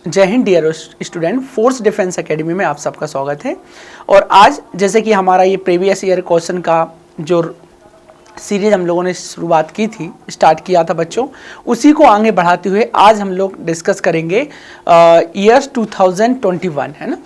जय Hind dear student, force defence academy में आप सबका स्वागत है। और आज जैसे कि हमारा ये प्रीवियस ईयर क्वेश्चन का जो सीरीज हम लोगों ने शुरुआत की थी, स्टार्ट किया था बच्चों, उसी को आगे बढ़ाते हुए आज हम लोग डिस्कस करेंगे ईयर्स 2021 है ना,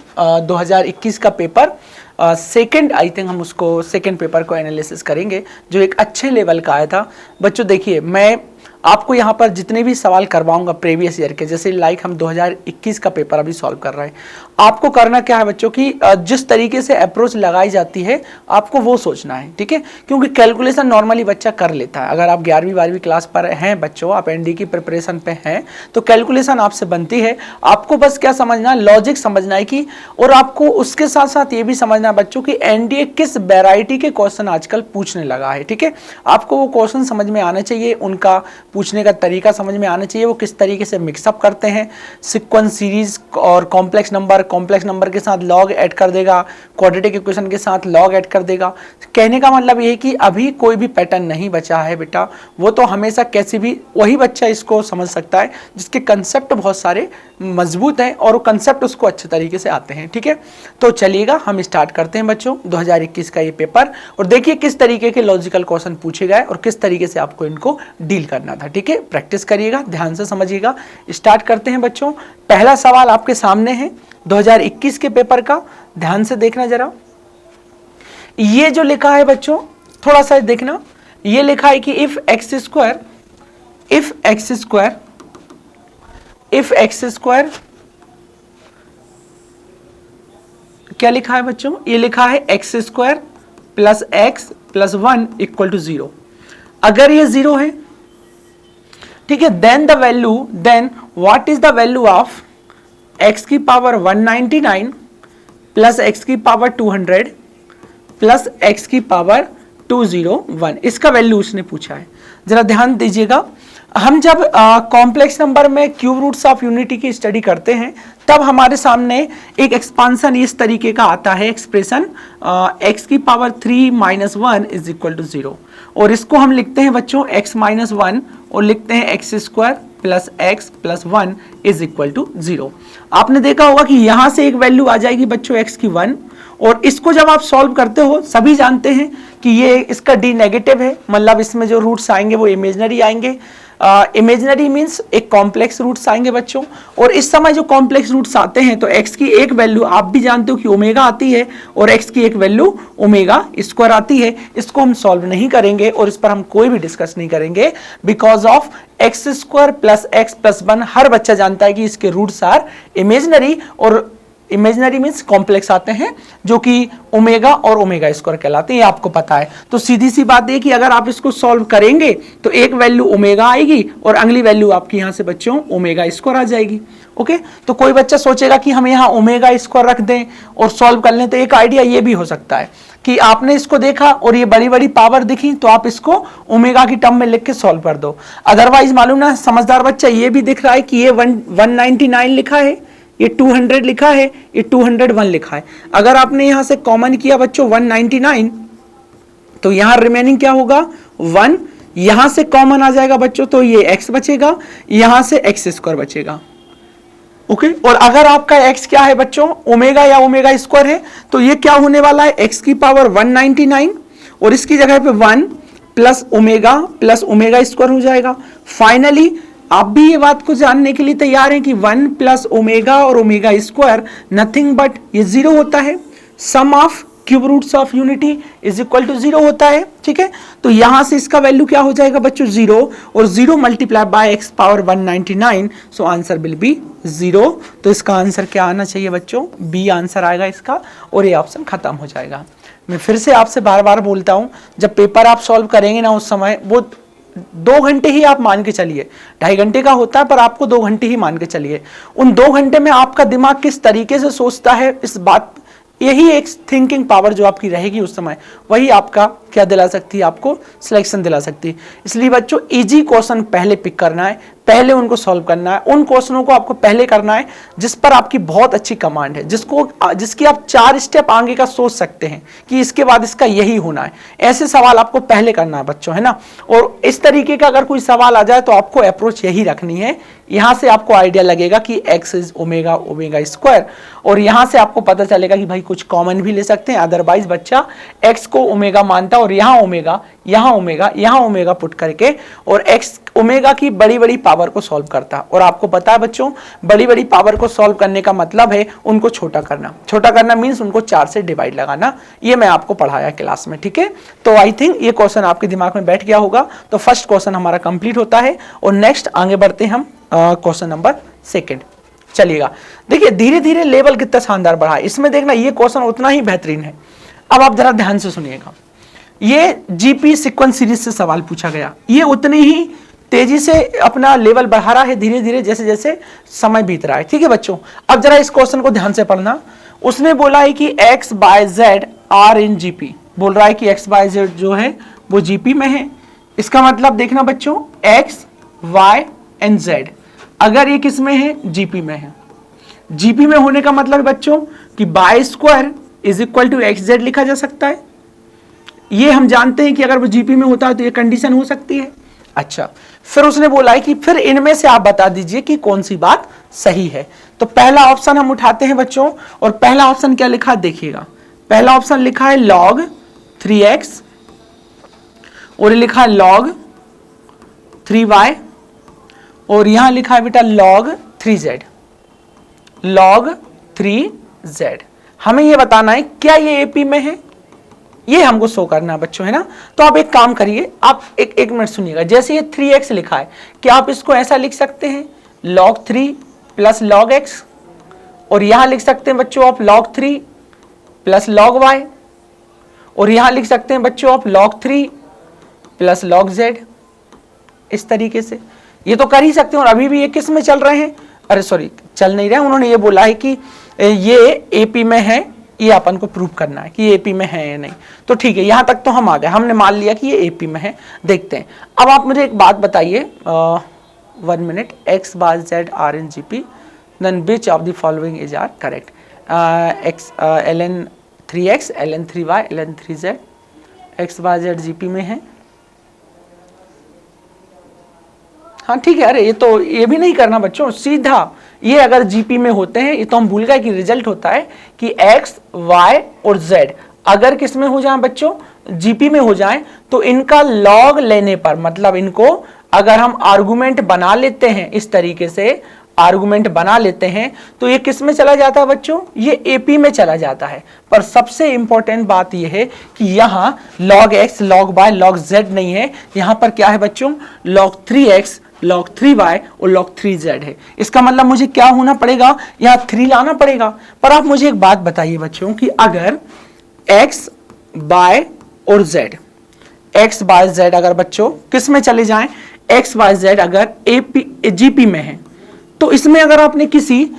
2021 का पेपर सेकंड, आई थिंक हम उसको सेकंड पेपर को एनालिसिस करेंगे जो एक अच्छे लेवल का आया था। बच्चों देखिए, मैं आपको यहाँ पर जितने भी सवाल करवाऊंगा प्रीवियस ईयर के, जैसे लाइक हम 2021 का पेपर अभी सॉल्व कर रहे हैं, आपको करना क्या है बच्चों की जिस तरीके से अप्रोच लगाई जाती है आपको वो सोचना है, ठीक है। क्योंकि कैलकुलेशन नॉर्मली बच्चा कर लेता है। अगर आप 11वीं 12वीं क्लास पर हैं बच्चों, आप एनडी की प्रिपरेशन पे हैं, तो कैलकुलेशन आपसे बनती है। आपको बस क्या समझना, लॉजिक समझना है कि, और आपको उसके साथ साथ ये भी समझना बच्चों की एनडीए किस वैरायटी के क्वेश्चन आजकल पूछने लगा है, ठीक है। आपको वो क्वेश्चन समझ में आना चाहिए, उनका पूछने का तरीका समझ में आना चाहिए, वो किस तरीके से मिक्सअप करते हैं, सीक्वेंस, सीरीज और कॉम्प्लेक्स नंबर के साथ लॉग ऐड कर देगा, क्वाड्रेटिक इक्वेशन के साथ लॉग ऐड कर देगा। कहने का मतलब ये है कि अभी कोई भी पैटर्न नहीं बचा है बेटा, वो तो हमेशा कैसे भी वही बच्चा इसको समझ सकता है जिसके कंसेप्ट बहुत सारे मजबूत हैं और वो कंसेप्ट उसको अच्छे तरीके से आते हैं, ठीक है। तो चलिएगा हम स्टार्ट करते हैं बच्चों 2021 का ये पेपर, और देखिए किस तरीके के लॉजिकल क्वेश्चन पूछे गए और किस तरीके से आपको इनको डील करना था, ठीक है। प्रैक्टिस करिएगा, ध्यान से समझिएगा। स्टार्ट करते हैं बच्चों। पहला सवाल आपके सामने है 2021 के पेपर का, ध्यान से देखना जरा। ये जो लिखा है बच्चों, थोड़ा सा देखना, ये लिखा है कि इफ एक्स स्क्वायर क्या लिखा है बच्चों, ये लिखा है x square plus x plus 1 equal to 0। अगर ये 0 है, ठीक है, then what is the value of x की पावर 199 प्लस x की पावर 200 प्लस x की पावर 201, इसका वैल्यू उसने पूछा है। जरा ध्यान दीजिएगा, हम जब कॉम्प्लेक्स नंबर में क्यूब रूट्स ऑफ यूनिटी की स्टडी करते हैं तब हमारे सामने एक एक्सपांसन इस तरीके का आता है एक्सप्रेशन, x की power 3 minus 1 is equal to 0, और इसको हम लिखते हैं बच्चों x माइनस 1 और लिखते हैं x square plus x plus 1 is equal to 0। आपने देखा होगा कि यहां से एक वैल्यू आ जाएगी बच्चों x की 1, और इसको जब आप सॉल्व करते हो सभी जानते हैं कि ये इसका d नेगेटिव है, मतलब इसमें जो रूट्स आएंगे वो इमेजिनरी आएंगे। इमेजिनरी मीन्स एक कॉम्प्लेक्स रूट्स आएंगे बच्चों, और इस समय जो कॉम्प्लेक्स रूट्स आते हैं तो x की एक वैल्यू आप भी जानते हो कि ओमेगा आती है और x की एक वैल्यू ओमेगा स्क्वायर आती है। इसको हम सॉल्व नहीं करेंगे और इस पर हम कोई भी डिस्कस नहीं करेंगे, because of x square plus x plus 1 हर बच्चा जानता है कि इसके रूट्स आर इमेजिनरी, और इमेजिनरी मीन्स कॉम्प्लेक्स आते हैं जो कि ओमेगा और ओमेगा स्क्वायर कहलाते हैं, ये आपको पता है। तो सीधी सी बात है कि अगर आप इसको सॉल्व करेंगे तो एक वैल्यू ओमेगा आएगी और अगली वैल्यू आपकी यहां से बच्चों ओमेगा स्क्वायर आ जाएगी। ओके, तो कोई बच्चा सोचेगा कि हम यहाँ ओमेगा स्क्वायर रख दें और सॉल्व कर लें, तो एक आइडिया ये भी हो सकता है कि आपने इसको देखा और ये बड़ी बड़ी पावर दिखी तो आप इसको ओमेगा की टर्म में लिख के सॉल्व कर दो। अदरवाइज मालूम ना, समझदार बच्चा ये भी दिख रहा है कि ये 199 लिखा है, ये 200 लिखा है, ये 201 लिखा है। अगर आपने यहां से कॉमन किया बच्चों 199, तो यहां रिमेनिंग क्या होगा 1, यहां से कॉमन आ जाएगा बच्चों, तो ये x बचेगा, यहां से एक्स स्क्वायर बचेगा। ओके, और अगर आपका x क्या है बच्चों, ओमेगा या ओमेगा स्क्वायर है, तो ये क्या होने वाला है, x की पावर 199 और इसकी जगह पे 1 प्लस ओमेगा स्क्वायर हो जाएगा। फाइनली आप भी ये बात को जानने के लिए तैयार हैं कि 1 प्लस ओमेगा और ओमेगा स्क्वायर नथिंग बट ये 0 होता है, sum of cube roots of unity is equal to 0 होता है, ठीक है। तो यहां से इसका वैल्यू क्या हो जाएगा बच्चों 0, और 0 multiply by x power 199, so answer will be 0। तो इसका आंसर क्या आना चाहिए बच्चों, बी आंसर आएगा इसका, और ये ऑप्शन खत्म हो जाएगा। मैं फिर से आपसे बार बार बोलता हूं, जब पेपर आप सॉल्व करेंगे ना उस समय वो 2 घंटे ही आप मान के चलिए, 2.5 घंटे का होता है पर आपको 2 घंटे ही मान के चलिए। उन 2 घंटे में आपका दिमाग किस तरीके से सोचता है, इस बात, यही एक थिंकिंग पावर जो आपकी रहेगी उस समय, वही आपका क्या दिला सकती है, आपको सिलेक्शन दिला सकती है। इसलिए बच्चों इजी क्वेश्चन पहले पिक करना है, पहले उनको सॉल्व करना है, उन क्वेश्चनों को आपको पहले करना है जिस पर आपकी बहुत अच्छी कमांड है, जिसकी आप 4 स्टेप आगे का सोच सकते हैं कि इसके बाद इसका यही होना है। ऐसे सवाल आपको पहले करना है बच्चों, है ना। और इस तरीके का अगर कोई सवाल आ जाए तो आपको अप्रोच यही रखनी है। यहां से आपको आइडिया लगेगा कि x is omega omega square, और यहां से आपको पता चलेगा कि भाई कुछ कॉमन भी ले सकते हैं, अदरवाइज बच्चा x को ओमेगा मानता और यहां ओमेगा यहां ओमेगा यहां ओमेगा पुट करके और x ओमेगा की बड़ी बड़ी पावर को सॉल्व करता। और आपको पता है बच्चों, बड़ी बड़ी पावर को सॉल्व करने का मतलब है उनको छोटा करना। छोटा करना मीन्स उनको 4 से डिवाइड लगाना। ये मैं आपको पढ़ाया क्लास में, ठीक है। तो आई थिंक ये क्वेश्चन आपके दिमाग में बैठ गया होगा। तो फर्स्ट क्वेश्चन हमारा कंप्लीट होता है और नेक्स्ट आगे बढ़ते हैं हम क्वेश्चन नंबर 2। चलिएगा, देखिए धीरे धीरे लेवल कितना शानदार बढ़ा है इसमें। देखना ये क्वेश्चन उतना ही बेहतरीन है। अब आप जरा ध्यान से सुनिएगा, ये जीपी सीक्वेंस सीरीज से सवाल पूछा गया, ये उतनी ही तेजी से अपना लेवल बढ़ा रहा है धीरे धीरे जैसे जैसे समय बीत रहा है, ठीक है बच्चों। अब जरा इस क्वेश्चन को ध्यान से पढ़ना। उसने बोला है कि x by z are in GP, बोल रहा है कि x बाय z जो है वो जीपी में है। इसका मतलब देखना बच्चों, x y एंड z अगर ये किस में है, जीपी में है। जीपी में होने का मतलब बच्चों कि y square is equal to x z लिखा जा सकता है। ये हम जानते हैं कि अगर वो जीपी में होता है तो ये कंडीशन हो सकती है। अच्छा, फिर उसने बोला है कि फिर इनमें से आप बता दीजिए कि कौन सी बात सही है। तो पहला ऑप्शन हम उठाते हैं बच्चों, और पहला ऑप्शन क्या लिखा है देखिएगा। पहला ऑप्शन लिखा है log 3x और लिखा है log 3y और यहां लिखा है बेटा log 3z, log 3z। हमें यह बताना है क्या ये एपी में है, ये हमको शो करना है बच्चों, है ना। तो आप एक काम करिए, आप एक मिनट सुनिएगा। जैसे ये 3x लिखा है, क्या आप इसको ऐसा लिख सकते हैं log 3 प्लस log x, और यहां लिख सकते हैं बच्चों आप log 3 प्लस log y, और यहां लिख सकते हैं बच्चों आप log 3 प्लस log z। इस तरीके से ये तो कर ही सकते हैं। और अभी भी ये किस में चल रहे हैं, अरे सॉरी चल नहीं रहे, उन्होंने ये बोला है कि ये एपी में है, ये अपन को प्रूव करना है कि ये एपी में है या नहीं। तो ठीक है, यहां तक तो हम आ गए, हमने मान लिया कि ये एपी में है। देखते हैं, अब आप मुझे एक बात बताइए, 1 minute. x by z are in GP, then which of the following is are correct. x ln 3x ln 3y ln 3z, x by z GP में है। हाँ ठीक है, अरे ये भी नहीं करना बच्चों, सीधा ये अगर जीपी में होते हैं, ये तो हम भूल गए कि रिजल्ट होता है कि x, y और z अगर किस में हो जाए बच्चों, जीपी में हो जाए, तो इनका लॉग लेने पर, मतलब इनको अगर हम आर्गुमेंट बना लेते हैं, इस तरीके से आर्गुमेंट बना लेते हैं, तो ये किस में चला जाता है बच्चों, ये एपी में चला जाता है। पर सबसे इंपॉर्टेंट बात ये है कि यहाँ log x, log y, log z नहीं है, यहाँ पर क्या है बच्चों, log 3x, log 3y और log 3z है। इसका मतलब मुझे क्या होना पड़ेगा, यहाँ 3 लाना पड़ेगा। पर आप मुझे एक बात बताइए बच्चों कि अगर x, y और z, x, y, z अगर बच्चों किस में चले जाएं, x, y, z अगर जीपी में है, तो इसमें अगर आपने किसी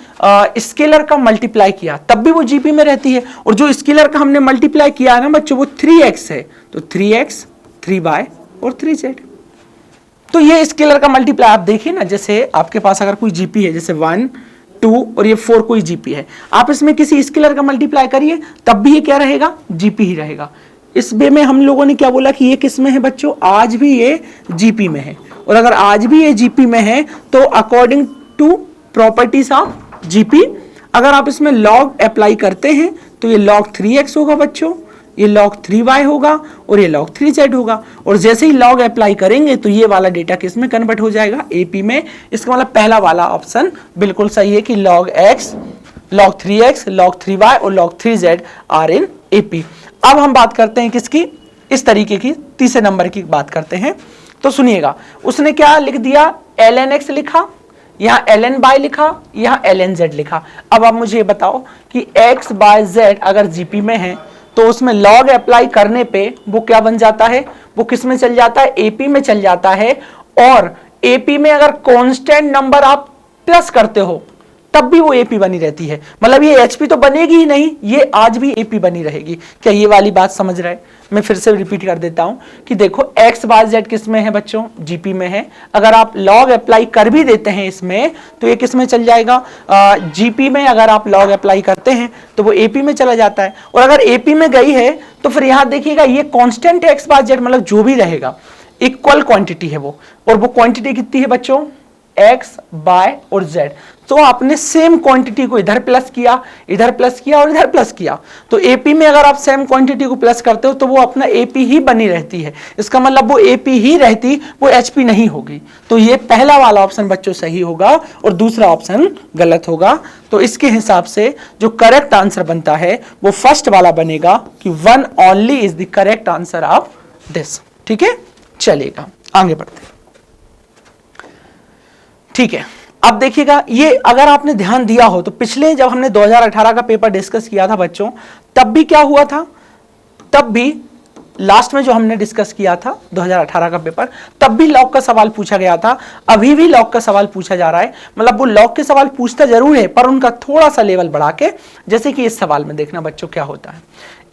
स्केलर का मल्टीप्लाई किया तब भी वो जीपी में रहती है। और जो स्केलर का हमने मल्टीप्लाई किया है ना बच्चों, वो 3x है, तो 3x, 3y और 3z। तो ये स्केलर का मल्टीप्लाई आप देखिए ना, जैसे आपके पास अगर कोई जीपी है, जैसे 1, 2 और ये 4 कोई जीपी है, आप इसमें किसी स्केलर का मल्टीप्लाई करिए तब भी ये क्या रहेगा, जीपी ही रहेगा। इस वे में हम लोगों ने क्या बोला कि ये किस में है बच्चों, आज भी ये जीपी में है। और अगर आज भी ये जीपी में है तो according to properties of GP, अगर आप इसमें लॉग अप्लाई करते हैं तो ये log 3x होगा बच्चों, ये log 3y होगा और ये log 3z होगा। और जैसे ही log अप्लाई करेंगे तो ये वाला डेटा किस में कन्वर्ट हो जाएगा, एपी में। इसका मतलब पहला वाला ऑप्शन बिल्कुल सही है कि log x, log 3x, log 3y और log 3z are in AP. अब हम बात करते हैं किसकी, इस तरीके की तीसरे नंबर की बात करते हैं। तो सुनिएगा, उसने क्या लिख दिया, ln x लिखा, यहाँ ln y लिखा, यहाँ ln z लिखा। अब आप मुझे बताओ कि x बाय z अगर जीपी में है तो उसमें log अप्लाई करने पे वो क्या बन जाता है, वो किस में चल जाता है, एपी में चल जाता है। और एपी में अगर कांस्टेंट नंबर आप प्लस करते हो तब भी वो एपी बनी रहती है, मतलब ये एचपी तो बनेगी ही नहीं, ये आज भी एपी बनी रहेगी। क्या ये वाली बात समझ रहे हैं? मैं फिर से रिपीट कर देता हूं कि देखो एक्स बार जेड किस में है बच्चों, जीपी में है। अगर आप लॉग अप्लाई कर भी देते हैं इसमें तो ये किस में चल जाएगा, जीपी में। अगर आप लॉग अप्लाई करते हैं तो वो एपी में चला जाता है। और अगर एपी में गई है तो फिर यहां देखिएगा ये कांस्टेंट एक्स बार जेड, मतलब जो भी रहेगा इक्वल क्वांटिटी है वो, और वो क्वांटिटी कितनी है बच्चों, एक्स बाय और जेड। तो आपने सेम क्वांटिटी को इधर प्लस किया, इधर प्लस किया और इधर प्लस किया, तो एपी में अगर आप सेम क्वांटिटी को प्लस करते हो तो वो अपना एपी ही बनी रहती है। इसका मतलब वो एपी ही रहती, वो एचपी नहीं होगी। तो ये पहला वाला ऑप्शन बच्चों सही होगा और दूसरा ऑप्शन गलत होगा। तो इसके हिसाब से जो करेक्ट आंसर बनता है वो फर्स्ट वाला बनेगा कि 1 only is the correct answer of this. ठीक है, चलेगा आगे बढ़ते। ठीक है, अब देखिएगा ये अगर आपने ध्यान दिया हो तो पिछले जब हमने 2018 का पेपर डिस्कस किया था बच्चों, तब भी क्या हुआ था, तब भी लास्ट में जो हमने डिस्कस किया था 2018 का पेपर, तब भी लॉग का सवाल पूछा गया था। अभी भी लॉग का सवाल पूछा जा रहा है, मतलब वो लॉग के सवाल पूछता जरूर है पर उनका थोड़ा सा लेवल बढ़ा के। जैसे कि इस सवाल में देखना बच्चों क्या होता है।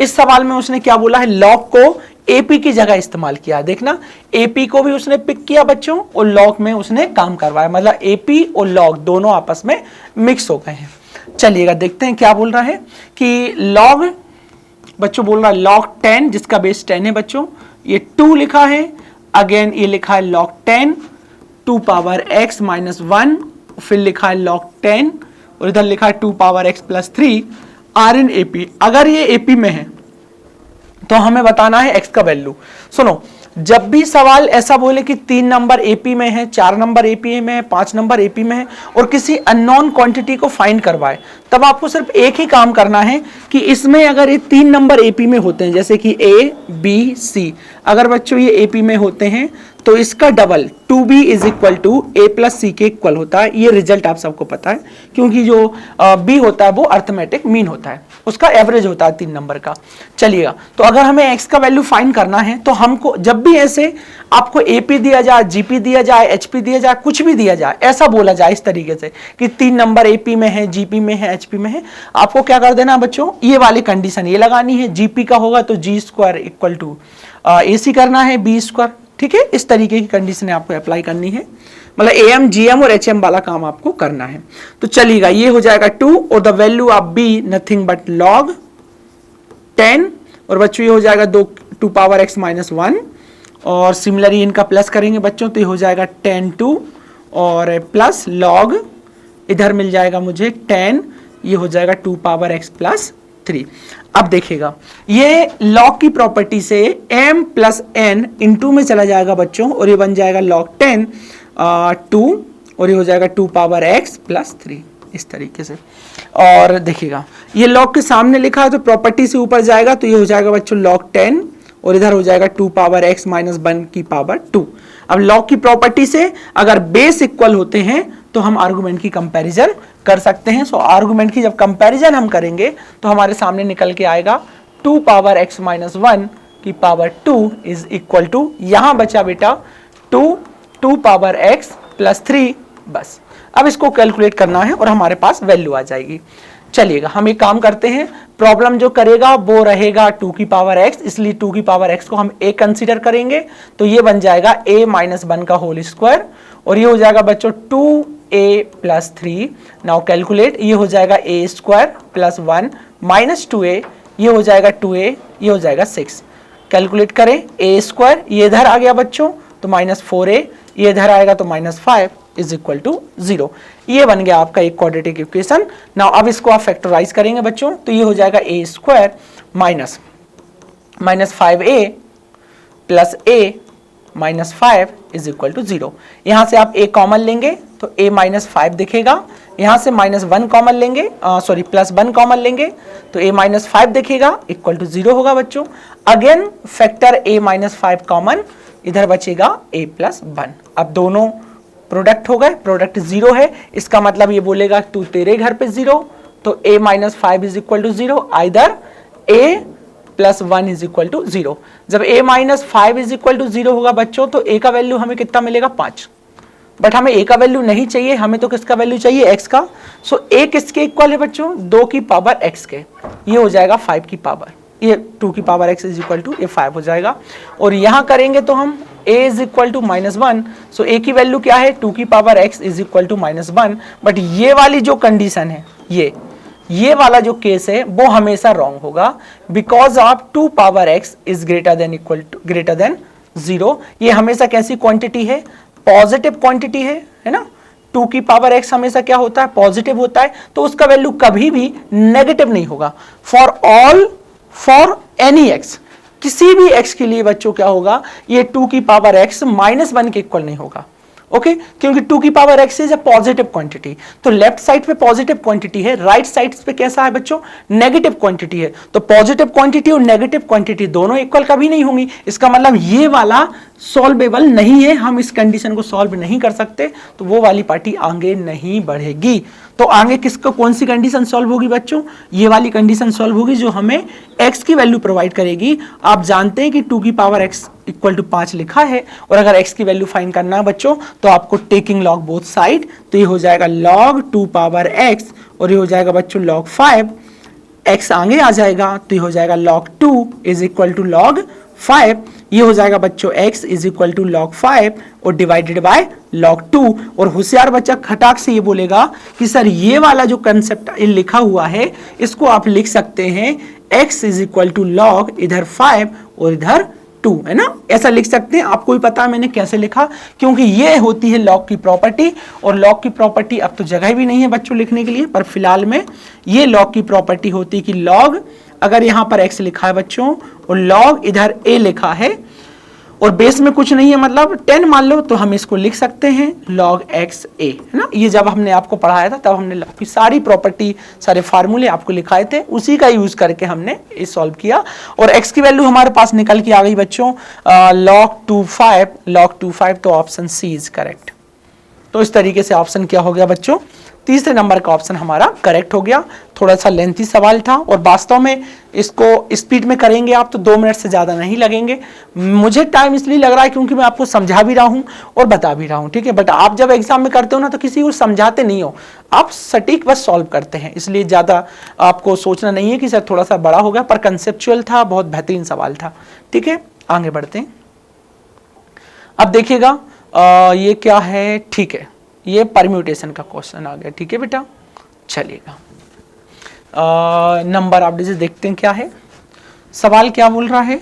इस सवाल में उसने क्या बोला है, लॉग को एपी की जगह इस्तेमाल किया। देखना एपी को भी उसने पिक किया बच्चों और लॉग में उसने काम करवाया, मतलब एपी और लॉग दोनों आपस में मिक्स हो गए हैं। चलिएगा देखते हैं क्या बोल रहा है कि लॉग, बच्चों बोल रहा है log 10 जिसका बेस 10 है बच्चों, ये 2 लिखा है। अगेन ये लिखा है log 10 2 पावर x माइनस 1, फिर लिखा है log 10 और इधर लिखा है 2 power x plus 3 are in AP. अगर ये एपी में है तो हमें बताना है x का वैल्यू। सुनो, जब भी सवाल ऐसा बोले कि 3 नंबर एपी में है, 4 नंबर एपी में है, 5 नंबर एपी में है और किसी अननोन क्वांटिटी को फाइंड करवाए, तब आपको सिर्फ एक ही काम करना है कि इसमें अगर ये 3 नंबर एपी में होते हैं, जैसे कि ए बी सी, अगर बच्चों ये एपी में होते हैं तो इसका double 2b is equal to A plus C के इक्वल होता है। ये रिजल्ट आप सबको पता है, क्योंकि जो b होता है वो अर्थमेटिक मीन होता है, उसका एवरेज होता है 3 नंबर का। चलिएगा, तो अगर हमें x का वैल्यू फाइंड करना है तो हमको जब भी ऐसे आपको AP दिया जाए, GP दिया जाए, HP दिया जाए, कुछ भी दिया जाए, ऐसा बोला जाए इस तरीके से कि 3 नंबर AP में है, GP में है, HP में है, आपको क्या कर देना बच्चों, ये वाली कंडीशन ये लगानी है। GP का होगा तो G square equal to AC करना है B स्क्वायर। ठीक है, इस तरीके की कंडीशन आपको अप्लाई करनी है, मतलब AM GM और HM वाला काम आपको करना है। तो चलिएगा, ये हो जाएगा 2 और the value of B nothing but log 10 और बच्चों ये हो जाएगा 2 पावर x माइनस 1 और सिमिलरली इनका प्लस करेंगे बच्चों तो ये हो जाएगा 10 2 और प्लस log इधर मिल जाएगा मुझे 10, ये हो जाएगा 2 पावर x प्लस 3। अब देखिएगा ये log की प्रॉपर्टी से m प्लस n इंटू में चला जाएगा बच्चों और ये बन जाएगा log 10 2 और ये हो जाएगा 2 पावर x प्लस 3 इस तरीके से। और देखिएगा ये log के सामने लिखा है तो प्रॉपर्टी से ऊपर जाएगा तो ये हो जाएगा बच्चों log 10 और इधर हो जाएगा 2 पावर x माइनस 1 की पावर 2। अब log की प्रॉपर्टी से अगर बेस इक्वल होते हैं तो हम आर्गुमेंट की कंपैरिजन कर सकते हैं। सो आर्गुमेंट की जब कंपैरिजन हम करेंगे तो हमारे सामने निकल के आएगा 2 पावर x माइनस 1 की पावर 2 इज इक्वल टू, यहां बचा बेटा 2 पावर x प्लस 3 बस। अब इसको कैलकुलेट करना है और हमारे पास वैल्यू आ जाएगी। चलिएगा हम एक काम करते हैं, प्रॉब्लम जो करेगा वो रहेगा 2 की पावर x, इसलिए 2 की पावर x को हम a कंसीडर करेंगे तो ये बन जाएगा a माइनस 1 का होल स्क्वायर और ये हो जाएगा बच्चों 2a प्लस 3। नाउ कैलकुलेट, ये हो जाएगा a square plus 1 minus 2a, ये हो जाएगा 2a, ये हो जाएगा 6। कैलकुलेट करें, a स्क्वायर ये इधर आ गया बच्चों तो माइनस 4a, ये इधर आएगा तो माइनस 5 इज इक्वल टू 0। ये बन गया आपका एक क्वाड्रेटिक इक्वेशन। नाउ अब इसको आप फैक्टराइज करेंगे बच्चों तो ये हो जाएगा a square minus 5a plus a minus 5 is equal to 0। यहां से आप a कॉमन लेंगे तो a माइनस 5 दिखेगा, यहां से माइनस 1 कॉमन लेंगे, सॉरी प्लस 1 कॉमन लेंगे तो a माइनस 5 दिखेगा इक्वल टू 0 होगा बच्चों। Again factor a minus 5 common, इधर बचेगा a प्लस 1। अब दोनों प्रोडक्ट हो गए, प्रोडक्ट 0 है, इसका मतलब ये बोलेगा तू तेरे घर पे 0 तो a minus 5 is equal to 0, either a plus 1 is equal to 0। जब a minus 5 is equal to 0 होगा बच्चों तो a का वैल्यू हमें कितना मिलेगा 5, बट हमें a का वैल्यू नहीं चाहिए, हमें तो किसका वैल्यू चाहिए, x का। सो a किसके इक्वल है बच्चों, 2 की पावर x के, ये हो जाएगा 5 की पावर, ये 2 की power x is equal to ये 5 हो जाएगा। और यहां करेंगे तो हम a is equal to -1, so a की वैल्यू क्या है, 2 की power x is equal to -1। But ये वाली जो कंडीशन है, ये वाला जो केस है वो हमेशा रॉन्ग होगा, because of 2 power x is greater than 0। ये हमेशा कैसी क्वांटिटी है, पॉजिटिव क्वांटिटी है ना। 2 की पावर x हमेशा क्या होता है, पॉजिटिव होता है, तो उसका वैल्यू कभी भी नेगेटिव नहीं होगा। फॉर एनी x, किसी भी x के लिए बच्चों क्या होगा, ये 2 की पावर x -1 के इक्वल नहीं होगा। ओके क्योंकि 2 की power x is a positive quantity, तो लेफ्ट साइड पे पॉजिटिव क्वांटिटी है, राइट साइड पे कैसा है बच्चों, नेगेटिव क्वांटिटी है। तो पॉजिटिव क्वांटिटी और नेगेटिव क्वांटिटी दोनों इक्वल कभी नहीं होंगी, इसका मतलब ये वाला सॉल्वेबल नहीं है, हम इस कंडीशन को सॉल्व नहीं कर सकते, तो वो वाली पार्टी आगे नहीं बढ़ेगी। तो आगे किसको कौन सी कंडीशन सॉल्व होगी बच्चों, ये वाली कंडीशन सॉल्व होगी जो हमें x की वैल्यू प्रोवाइड करेगी। आप जानते हैं कि 2 की पावर x इक्वल टू 5 लिखा है, और अगर x की वैल्यू फाइंड करना है बच्चों तो आपको टेकिंग लॉग बोथ साइड, तो ये हो जाएगा log 2 पावर x, और ये हो जाएगा बच्चों log 5, x आगे आ जाएगा तो ये हो जाएगा log 2 is equal to log 5, ये हो जाएगा बच्चों x is equal to log 5 और डिवाइडेड बाय log 2। और होशियार बच्चा खटाक से ये बोलेगा कि सर ये वाला जो कंसेप्ट लिखा हुआ है इसको आप लिख सकते हैं x is equal to log इधर 5 और इधर 2, है ना, ऐसा लिख सकते हैं। आपको भी पता है मैंने कैसे लिखा, क्योंकि ये होती है लॉग की प्रॉपर्टी, और लॉग की प्रॉपर्टी अब तो जगह भी नहीं है बच्चों लिखने के लिए, पर फिलहाल में ये लॉग की प्रॉपर्टी होती है कि लॉग, अगर यहां पर x लिखा है बच्चों और log इधर a लिखा है और बेस में कुछ नहीं है, मतलब 10 मान लो, तो हम इसको लिख सकते हैं log x a, है ना। ये जब हमने आपको पढ़ाया था तब हमने log की सारी प्रॉपर्टी, सारे फार्मूले आपको लिखाए थे, उसी का यूज करके हमने ये सॉल्व किया। और x की वैल्यू हमारे पास निकल के आ गई बच्चों log 25, तो ऑप्शन सी इज करेक्ट। तो इस तरीके से ऑप्शन क्या हो गया बच्चों, तीसरे नंबर का ऑप्शन हमारा करेक्ट हो गया। थोड़ा सा लेंथी सवाल था, और वास्तव में इसको स्पीड में करेंगे आप तो 2 मिनट से ज़्यादा नहीं लगेंगे। मुझे टाइम इसलिए लग रहा है क्योंकि मैं आपको समझा भी रहा हूँ और बता भी रहा हूँ, ठीक है। बट आप जब एग्जाम में करते हो ना तो किसी को समझाते नहीं हो, आप सटीक बस सॉल्व करते हैं, इसलिए ज़्यादा आपको सोचना नहीं है कि सर थोड़ा सा बड़ा हो गया, पर कंसेप्चुअल था, बहुत बेहतरीन सवाल था, ठीक है। आगे बढ़ते हैं। अब देखिएगा ये क्या है, ठीक है, ये परम्यूटेशन का क्वेश्चन आ गया, ठीक है बेटा। चलिएगा नंबर आप देखते हैं क्या है सवाल, क्या बोल रहा है।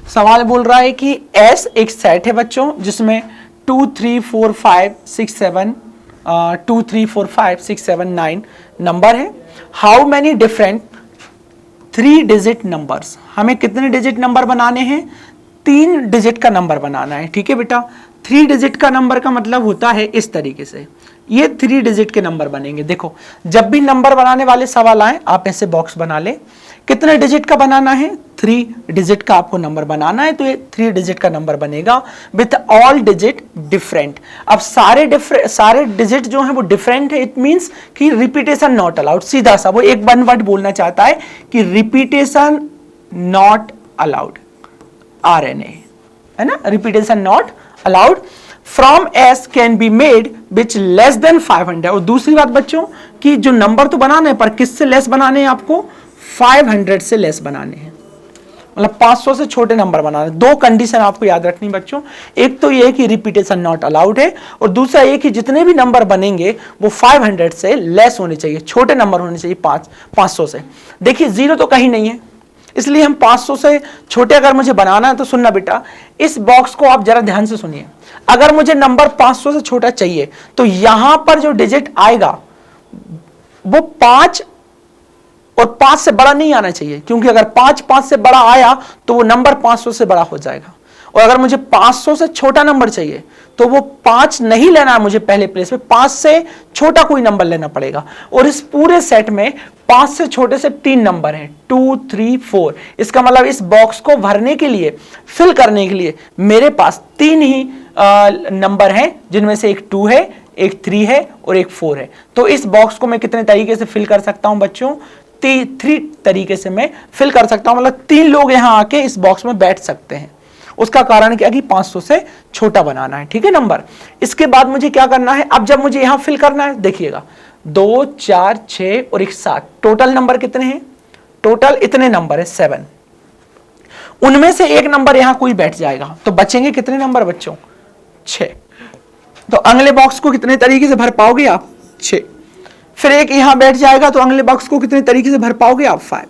सवाल बोल रहा है कि S एक सेट है बच्चों जिसमें 2 3 4 5 6 7 2 3 4 5 6 7 9 नंबर है। How many different 3 digit numbers, हमें कितने डिजिट नंबर बनाने हैं, 3 डिजिट का नंबर बनाना है, ठीक है बेटा। 3 डिजिट का नंबर का मतलब होता है इस तरीके से, ये 3 डिजिट के नंबर बनेंगे। देखो जब भी नंबर बनाने वाले सवाल आए आप ऐसे बॉक्स बना ले, कितने डिजिट का बनाना है, 3 डिजिट का आपको नंबर बनाना है, तो ये 3 डिजिट का नंबर बनेगा विथ ऑल डिजिट डिफरेंट। अब सारे डिजिट जो हैं वो डिफरेंट है, इट मींस कि रिपीटेशन नॉट अलाउड। सीधा सा वो एक वन वर्ड बोलना चाहता है कि रिपीटेशन नॉट अलाउड, RNA, है ना, repetition not allowed from S can be made which less than 500। और दूसरी बात बच्चों कि जो नंबर तो बनाने हैं पर किससे लेस बनाने हैं, आपको 500 से लेस बनाने हैं, मतलब 500 से छोटे नंबर बनाने। 2 कंडीशन आपको याद रखनी बच्चों, एक तो ये कि रिपीटेशन नॉट अलाउड है, और दूसरा ये कि जितने भी नंबर बनेंगे वो 500 से लेस होने चाहिए, छोटे नंबर होने चाहिए 500 से। देखिए 0 तो कहीं नहीं है, इसलिए हम 500 से छोटे अगर मुझे बनाना है तो सुनना बेटा, इस बॉक्स को आप जरा ध्यान से सुनिए। अगर मुझे नंबर 500 से छोटा चाहिए तो यहां पर जो डिजिट आएगा वो 5 और 5 से बड़ा नहीं आना चाहिए, क्योंकि अगर 5 से बड़ा आया तो वो नंबर 500 से बड़ा हो जाएगा। और अगर मुझे 500 से छोटा नंबर चाहिए तो वो 5 नहीं लेना है मुझे पहले प्लेस पे, 5 से छोटा कोई नंबर लेना पड़ेगा। और इस पूरे सेट में 5 से छोटे से 3 नंबर हैं, 2 3 4। इसका मतलब इस बॉक्स को भरने के लिए, फिल करने के लिए मेरे पास 3 ही नंबर हैं, जिनमें से एक 2 है, एक 3 है और एक 4 है। तो इस बॉक्स को मैं कितने तरीके से फिल कर सकता हूं बच्चों, 3 तरीके से मैं फिल कर सकता हूं, मतलब 3 लोग यहां आके इस बॉक्स में बैठ सकते हैं। उसका कारण क्या कि 500 से छोटा बनाना है, ठीक है नंबर। इसके बाद मुझे क्या करना है, अब जब मुझे यहां फिल करना है, देखिएगा 2 4 6 और 1 7, टोटल नंबर कितने हैं, टोटल इतने नंबर है 7। उनमें से एक नंबर यहां कोई बैठ जाएगा तो बचेंगे कितने नंबर बच्चों, 6। तो अगले बॉक्स को कितने तरीके से भर पाओगे आप, 6। फिर एक यहां बैठ जाएगा तो अगले बॉक्स को कितने तरीके से भर पाओगे आप, 5।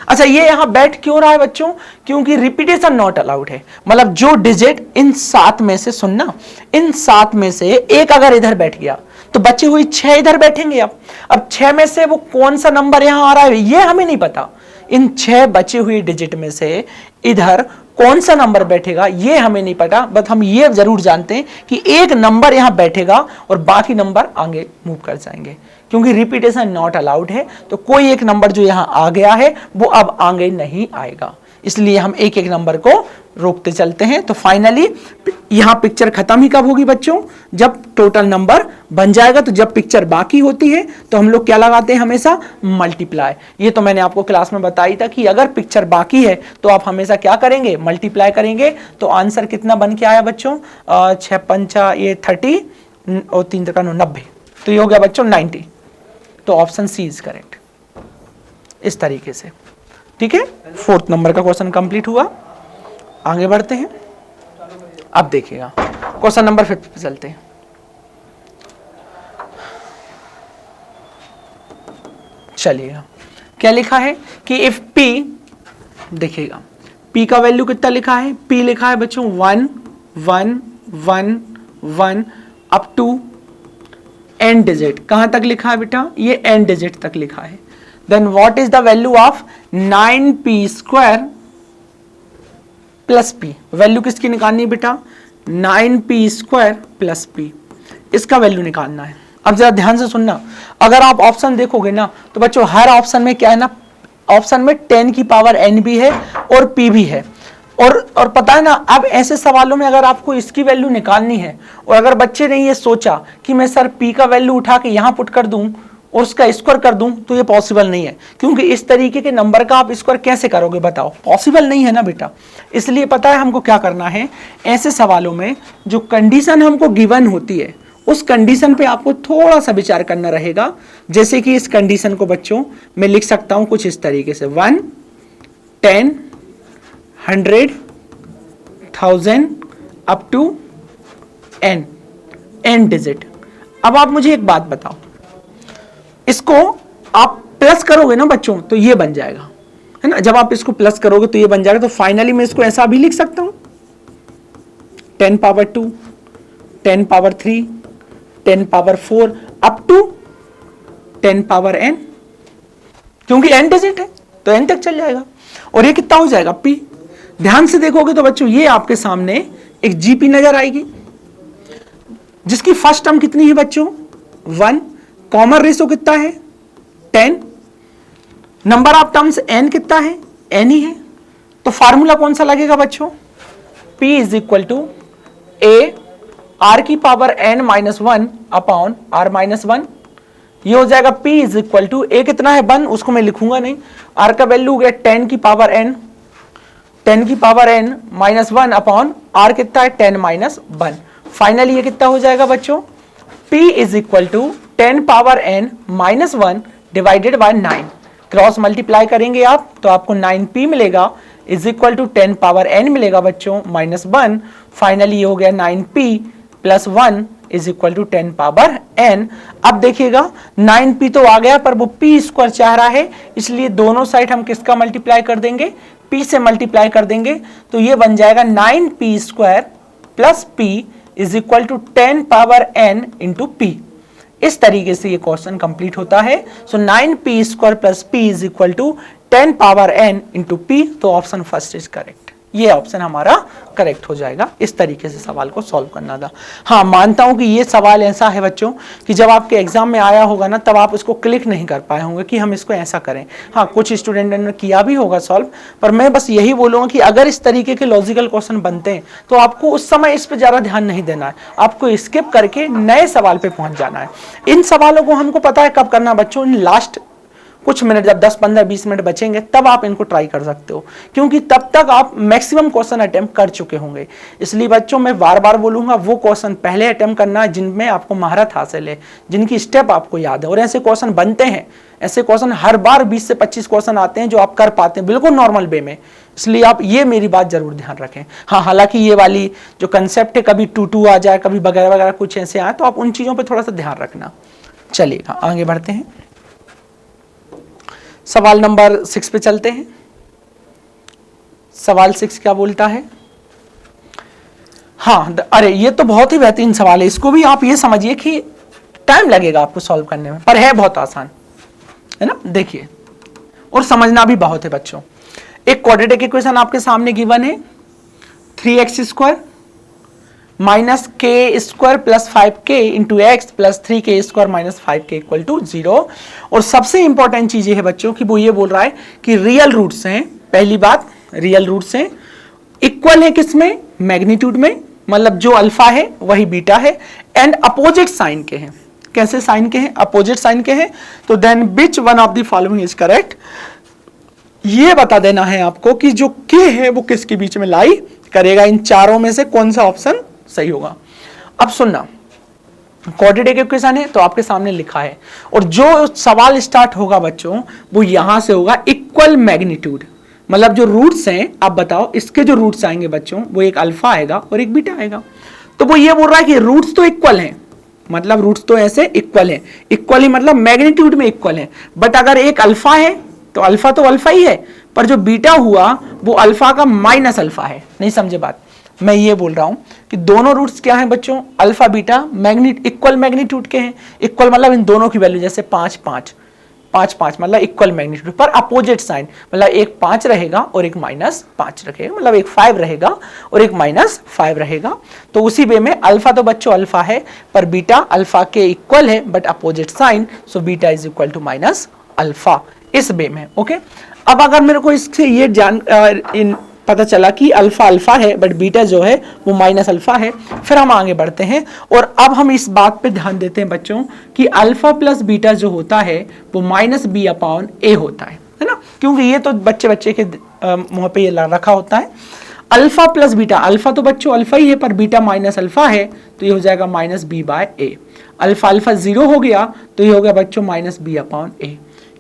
अच्छा ये यहां बैठ क्यों रहा है बच्चों, क्योंकि रिपीटेशन नॉट अलाउड है, मतलब जो डिजिट इन 7 में से, सुनना, इन 7 में से एक अगर इधर बैठ गया तो बचे हुए 6 इधर बैठेंगे। अब 6 में से वो कौन सा नंबर यहां आ रहा है ये हमें नहीं पता, इन 6 बचे हुए डिजिट में से इधर कौन सा नंबर बैठेगा ये हमें नहीं पता, बट हम ये जरूर जानते हैं कि एक नंबर यहां बैठेगा और बाकी नंबर आगे मूव कर जाएंगे, क्योंकि रिपीटेशन नॉट अलाउड है। तो कोई एक नंबर जो यहां आ गया है वो अब आगे नहीं आएगा, इसलिए हम एक एक नंबर को रोकते चलते हैं। तो फाइनली यहां पिक्चर खत्म ही कब होगी बच्चों, जब टोटल नंबर बन जाएगा। तो जब पिक्चर बाकी होती है तो हम लोग क्या लगाते हैं, हमेशा मल्टीप्लाई। ये तो मैंने आपको क्लास में बताई था कि अगर पिक्चर बाकी है तो आप हमेशा क्या करेंगे, मल्टीप्लाई करेंगे। तो आंसर कितना बन के आया बच्चों, 6 5 ये 30 और 3 3 90, तो ये हो गया बच्चों 90। तो ऑप्शन सी इज करेक्ट, इस तरीके से, ठीक है। 4th नंबर का क्वेश्चन कंप्लीट हुआ। आगे बढ़ते हैं, अब देखिएगा क्वेश्चन नंबर 5 पे चलते हैं। चलिएगा क्या लिखा है कि इफ P, देखिएगा P का वैल्यू कितना लिखा है, P लिखा है बच्चों 1 1 1 1 अप टू n डिजिट। कहां तक लिखा है बेटा, ये n डिजिट तक लिखा है। Then what is the value of 9p square plus p। Value किसकी निकालनी है बेटा, 9p स्क्वायर प्लस p, इसका वैल्यू निकालना है। अब जरा ध्यान से सुनना, अगर आप ऑप्शन देखोगे ना तो बच्चों हर ऑप्शन में क्या है ना, ऑप्शन में 10 की पावर n भी है और p भी है। और पता है ना, अब ऐसे सवालों में अगर आपको इसकी वैल्यू निकालनी है और अगर बच्चे ने ये सोचा कि मैं सर p का वैल्यू उठा के यहां पुट कर दूं और उसका स्क्वायर कर दूं, तो ये पॉसिबल नहीं है, क्योंकि इस तरीके के नंबर का आप स्क्वायर कैसे करोगे बताओ, पॉसिबल नहीं है ना बेटा। इसलिए पता है हमको क्या करना है, ऐसे सवालों में जो कंडीशन हमको गिवन होती है उस कंडीशन पे आपको थोड़ा सा विचार करना रहेगा। जैसे कि इस कंडीशन को बच्चों मैं लिख सकता हूं कुछ इस तरीके से, 1 10 100 1000 अप टू n डिजिट। अब आप मुझे एक बात बताओ, इसको आप प्लस करोगे ना बच्चों तो ये बन जाएगा, है ना। जब आप इसको प्लस करोगे तो ये बन जाएगा। तो फाइनली मैं इसको ऐसा भी लिख सकता हूं, 10 power 2 10 power 3 10 power 4 up to 10 power n, क्योंकि n डिजिट है तो n तक चल जाएगा। और ये कितना हो जाएगा, p। ध्यान से देखोगे तो बच्चों ये आपके सामने एक gp नजर आएगी, जिसकी फर्स्ट टर्म कितनी है बच्चों, 1। कॉमन रेशो कितना है, 10। नंबर ऑफ टर्म्स n कितना है, n ही है। तो फार्मूला कौन सा लगेगा बच्चों, p is equal to a r की power n minus 1 upon r minus 1। ये हो जाएगा p is equal to, a कितना है 1, उसको मैं लिखूंगा नहीं, r का वैल्यू हो गया 10 की पावर n, 10 की power n minus 1 upon r कितना है 10 माइनस 1। फाइनली ये कितना हो जाएगा बच्चों, p is equal to 10 power n minus 1 divided by 9। Cross multiply करेंगे आप तो आपको 9p मिलेगा is equal to 10 power n मिलेगा बच्चों माइनस 1। फाइनली ये हो गया 9p plus 1 is equal to 10 power n। अब देखिएगा 9p तो आ गया पर वो p स्क्वायर चाह रहा है, इसलिए दोनों साइड हम किसका मल्टीप्लाई कर देंगे, p से मल्टीप्लाई कर देंगे। तो ये बन जाएगा 9p square plus p is equal to 10 power n into p। इस तरीके से ये क्वेश्चन कंप्लीट होता है। So 9p square plus p is equal to 10 power n into p। तो ऑप्शन फर्स्ट इज करेक्ट, ये ऑप्शन हमारा करेक्ट हो जाएगा। इस तरीके से सवाल को सॉल्व करना था। हाँ, मानता हूं कि ये सवाल ऐसा है बच्चों कि जब आपके एग्जाम में आया होगा ना तब आप इसको क्लिक नहीं कर पाए होंगे कि हम इसको ऐसा करें। हाँ, कुछ स्टूडेंट ने किया भी होगा सॉल्व, पर मैं बस यही बोलूंगा कि अगर इस तरीके के लॉजिकल क्वेश्चन बनते हैं तो आपको उस समय इस पर ज्यादा ध्यान नहीं देना है, आपको स्किप करके नए सवाल पे पहुंच जाना है। इन सवालों को हमको पता है कब करना बच्चों, इन लास्ट कुछ मिनट, जब 10, 15, 20 मिनट बचेंगे तब आप इनको ट्राई कर सकते हो, क्योंकि तब तक आप मैक्सिमम क्वेश्चन अटेम्प्ट कर चुके होंगे। इसलिए बच्चों मैं बार बार बोलूंगा, वो क्वेश्चन पहले अटेम्प्ट करना जिनमें आपको महारत हासिल है, जिनकी स्टेप आपको याद है। और ऐसे क्वेश्चन बनते हैं, ऐसे क्वेश्चन हर बार 20 से 25 क्वेश्चन आते हैं जो आप कर पाते हैं बिल्कुल नॉर्मल वे में। इसलिए आप ये मेरी बात जरूर ध्यान रखें। हाँ, हालांकि ये वाली जो कंसेप्ट है, कभी 2-2 आ जाए, कभी वगैरह वगैरह कुछ ऐसे आए, तो आप उन चीजों पे थोड़ा सा ध्यान रखना। चलिए आगे बढ़ते हैं, सवाल नंबर 6 पे चलते हैं। सवाल 6 क्या बोलता है? हाँ, अरे ये तो बहुत ही बेहतरीन सवाल है। इसको भी आप ये समझिए कि टाइम लगेगा आपको सॉल्व करने में, पर है बहुत आसान, है ना। देखिए, और समझना भी बहुत है बच्चों। एक क्वाड्रेटिक इक्वेशन आपके सामने गिवन है, 3x² minus k square plus 5k into x plus 3k square minus 5k equal to 0। और सबसे इंपॉर्टेंट चीज ये है बच्चों कि वो ये बोल रहा है कि रियल रूट्स हैं। पहली बात, रियल रूट्स हैं, इक्वल है किसमें? मैग्नीट्यूड में, मतलब जो अल्फा है वही बीटा है, एंड अपोजिट साइन के हैं। कैसे साइन के हैं? अपोजिट साइन के हैं। तो then which one of the following is correct, ये बता देना है आपको कि जो के है वो किसके बीच में लाई करेगा, इन चारों में से कौन सा ऑप्शन सही होगा। अब सुनना, क्वाड्रेटिक इक्वेशन है तो आपके सामने लिखा है, और जो सवाल स्टार्ट होगा बच्चों वो यहां से होगा, इक्वल मैग्नीट्यूड, मतलब जो रूट्स हैं, आप बताओ इसके जो रूट्स आएंगे बच्चों, वो एक अल्फा आएगा और एक बीटा आएगा। तो वो ये बोल रहा है कि रूट्स तो इक्वल हैं, मतलब रूट्स तो ऐसे इक्वल है, इक्वल ही मतलब मैग्नीट्यूड में इक्वल है, बट अगर एक अल्फा है तो अल्फा ही है, पर जो बीटा हुआ वो अल्फा का माइनस अल्फा है। नहीं समझे बात? मैं ये बोल रहा हूं कि दोनों रूट्स क्या हैं बच्चों? अल्फा बीटा इक्वल मैग्नीट्यूड के हैं। इक्वल मतलब इन दोनों की वैल्यू, जैसे 5, 5, 5, 5 मतलब इक्वल मैग्नीट्यूड, पर अपोजिट साइन, मतलब एक 5 रहेगा और एक -5 रहेगा, मतलब एक 5 रहेगा और एक -5 रहेगा। तो उसी वे में अल्फा तो बच्चों अल्फा है, पर बीटा अल्फा के इक्वल है but opposite sign, so beta is equal to minus alpha, इस वे में। ओके, अब अगर मेरे को इससे ये पता चला कि अल्फा अल्फा है बट बीटा जो है वो माइनस अल्फा है, फिर हम आगे बढ़ते हैं और अब हम इस बात पे ध्यान देते हैं बच्चों कि अल्फा प्लस बीटा जो होता है वो -b/a होता है ना, क्योंकि ये तो बच्चे के मुंह पे ये रखा होता है। अल्फा प्लस बीटा, अल्फा तो बच्चों अल्फा ही है पर बीटा माइनस अल्फा है, तो ये हो जाएगा -b/a। अल्फा अल्फा 0 हो गया तो ये हो गया बच्चों -b/a।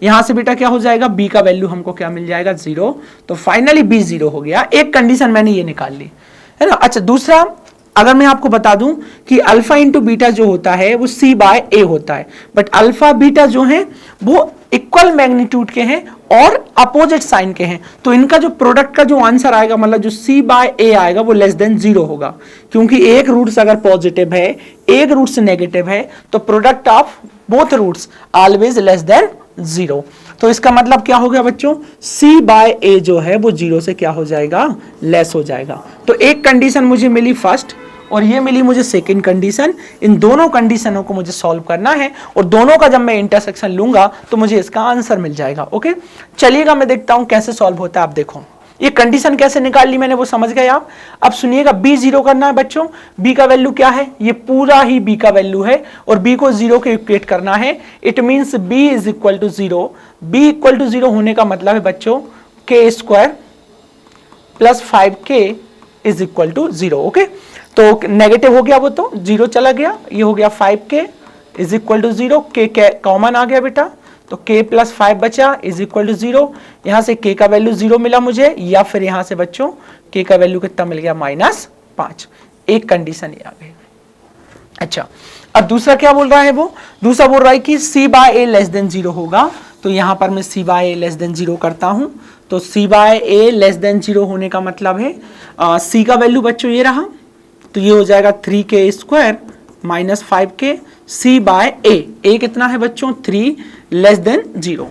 यहां से बेटा क्या हो जाएगा, b का वैल्यू हमको क्या मिल जाएगा, 0। तो फाइनली b 0 हो गया। एक कंडीशन मैंने ये निकाल ली, है ना। अच्छा, दूसरा, अगर मैं आपको बता दूं कि अल्फा इंटू बीटा जो होता है वो c/a होता है, बट अल्फा बीटा जो है वो इक्वल मैग्नीट्यूड के हैं और अपोजिट साइन के हैं, तो इनका जो प्रोडक्ट का जो आंसर आएगा, मतलब जो c/a आएगा वो <0 होगा, क्योंकि एक रूट्स अगर पॉजिटिव है एक रूट्स नेगेटिव है तो product of both roots always <0। तो इसका मतलब क्या हो गया बच्चों, c/a जो है वो 0 से क्या हो जाएगा, लेस हो जाएगा। तो एक कंडीशन मुझे मिली फर्स्ट और ये मिली मुझे सेकंड कंडीशन। इन दोनों कंडीशनों को मुझे सॉल्व करना है और दोनों का जब मैं इंटरसेक्शन लूंगा तो मुझे इसका आंसर मिल जाएगा। ओके, चलिएगा मैं देखता हूं कैसे सॉल्व होता है। आप देखो ये कंडीशन कैसे निकाल ली मैंने, वो समझ गए आप। अब सुनिएगा, b 0 करना है बच्चों। b का वैल्यू क्या है, ये पूरा ही b का वैल्यू है और b को 0 के इक्वेट करना है। It means b is equal to 0। b equal to 0 होने का मतलब है बच्चों k² plus 5k is equal to 0। Okay, तो नेगेटिव हो गया वो तो 0 चला गया, ये हो गया 5k is equal to 0। k common आ गया बेटा, तो k प्लस 5 बचा इज इक्वल टू 0। यहां से k का वैल्यू 0 मिला मुझे, या फिर यहां से बच्चों k का वैल्यू कितना मिल गया, -5। एक कंडीशन ये आ गई। अच्छा, अब दूसरा क्या बोल रहा है वो, दूसरा बोल रहा है कि c/a < 0 होगा। तो यहां पर मैं c/a < 0 करता हूं, तो c/a < 0 होने का मतलब है c का वैल्यू बच्चों ये रहा, तो ये हो जाएगा 3k² माइनस 5k c/a कितना है बच्चों, 3 <0।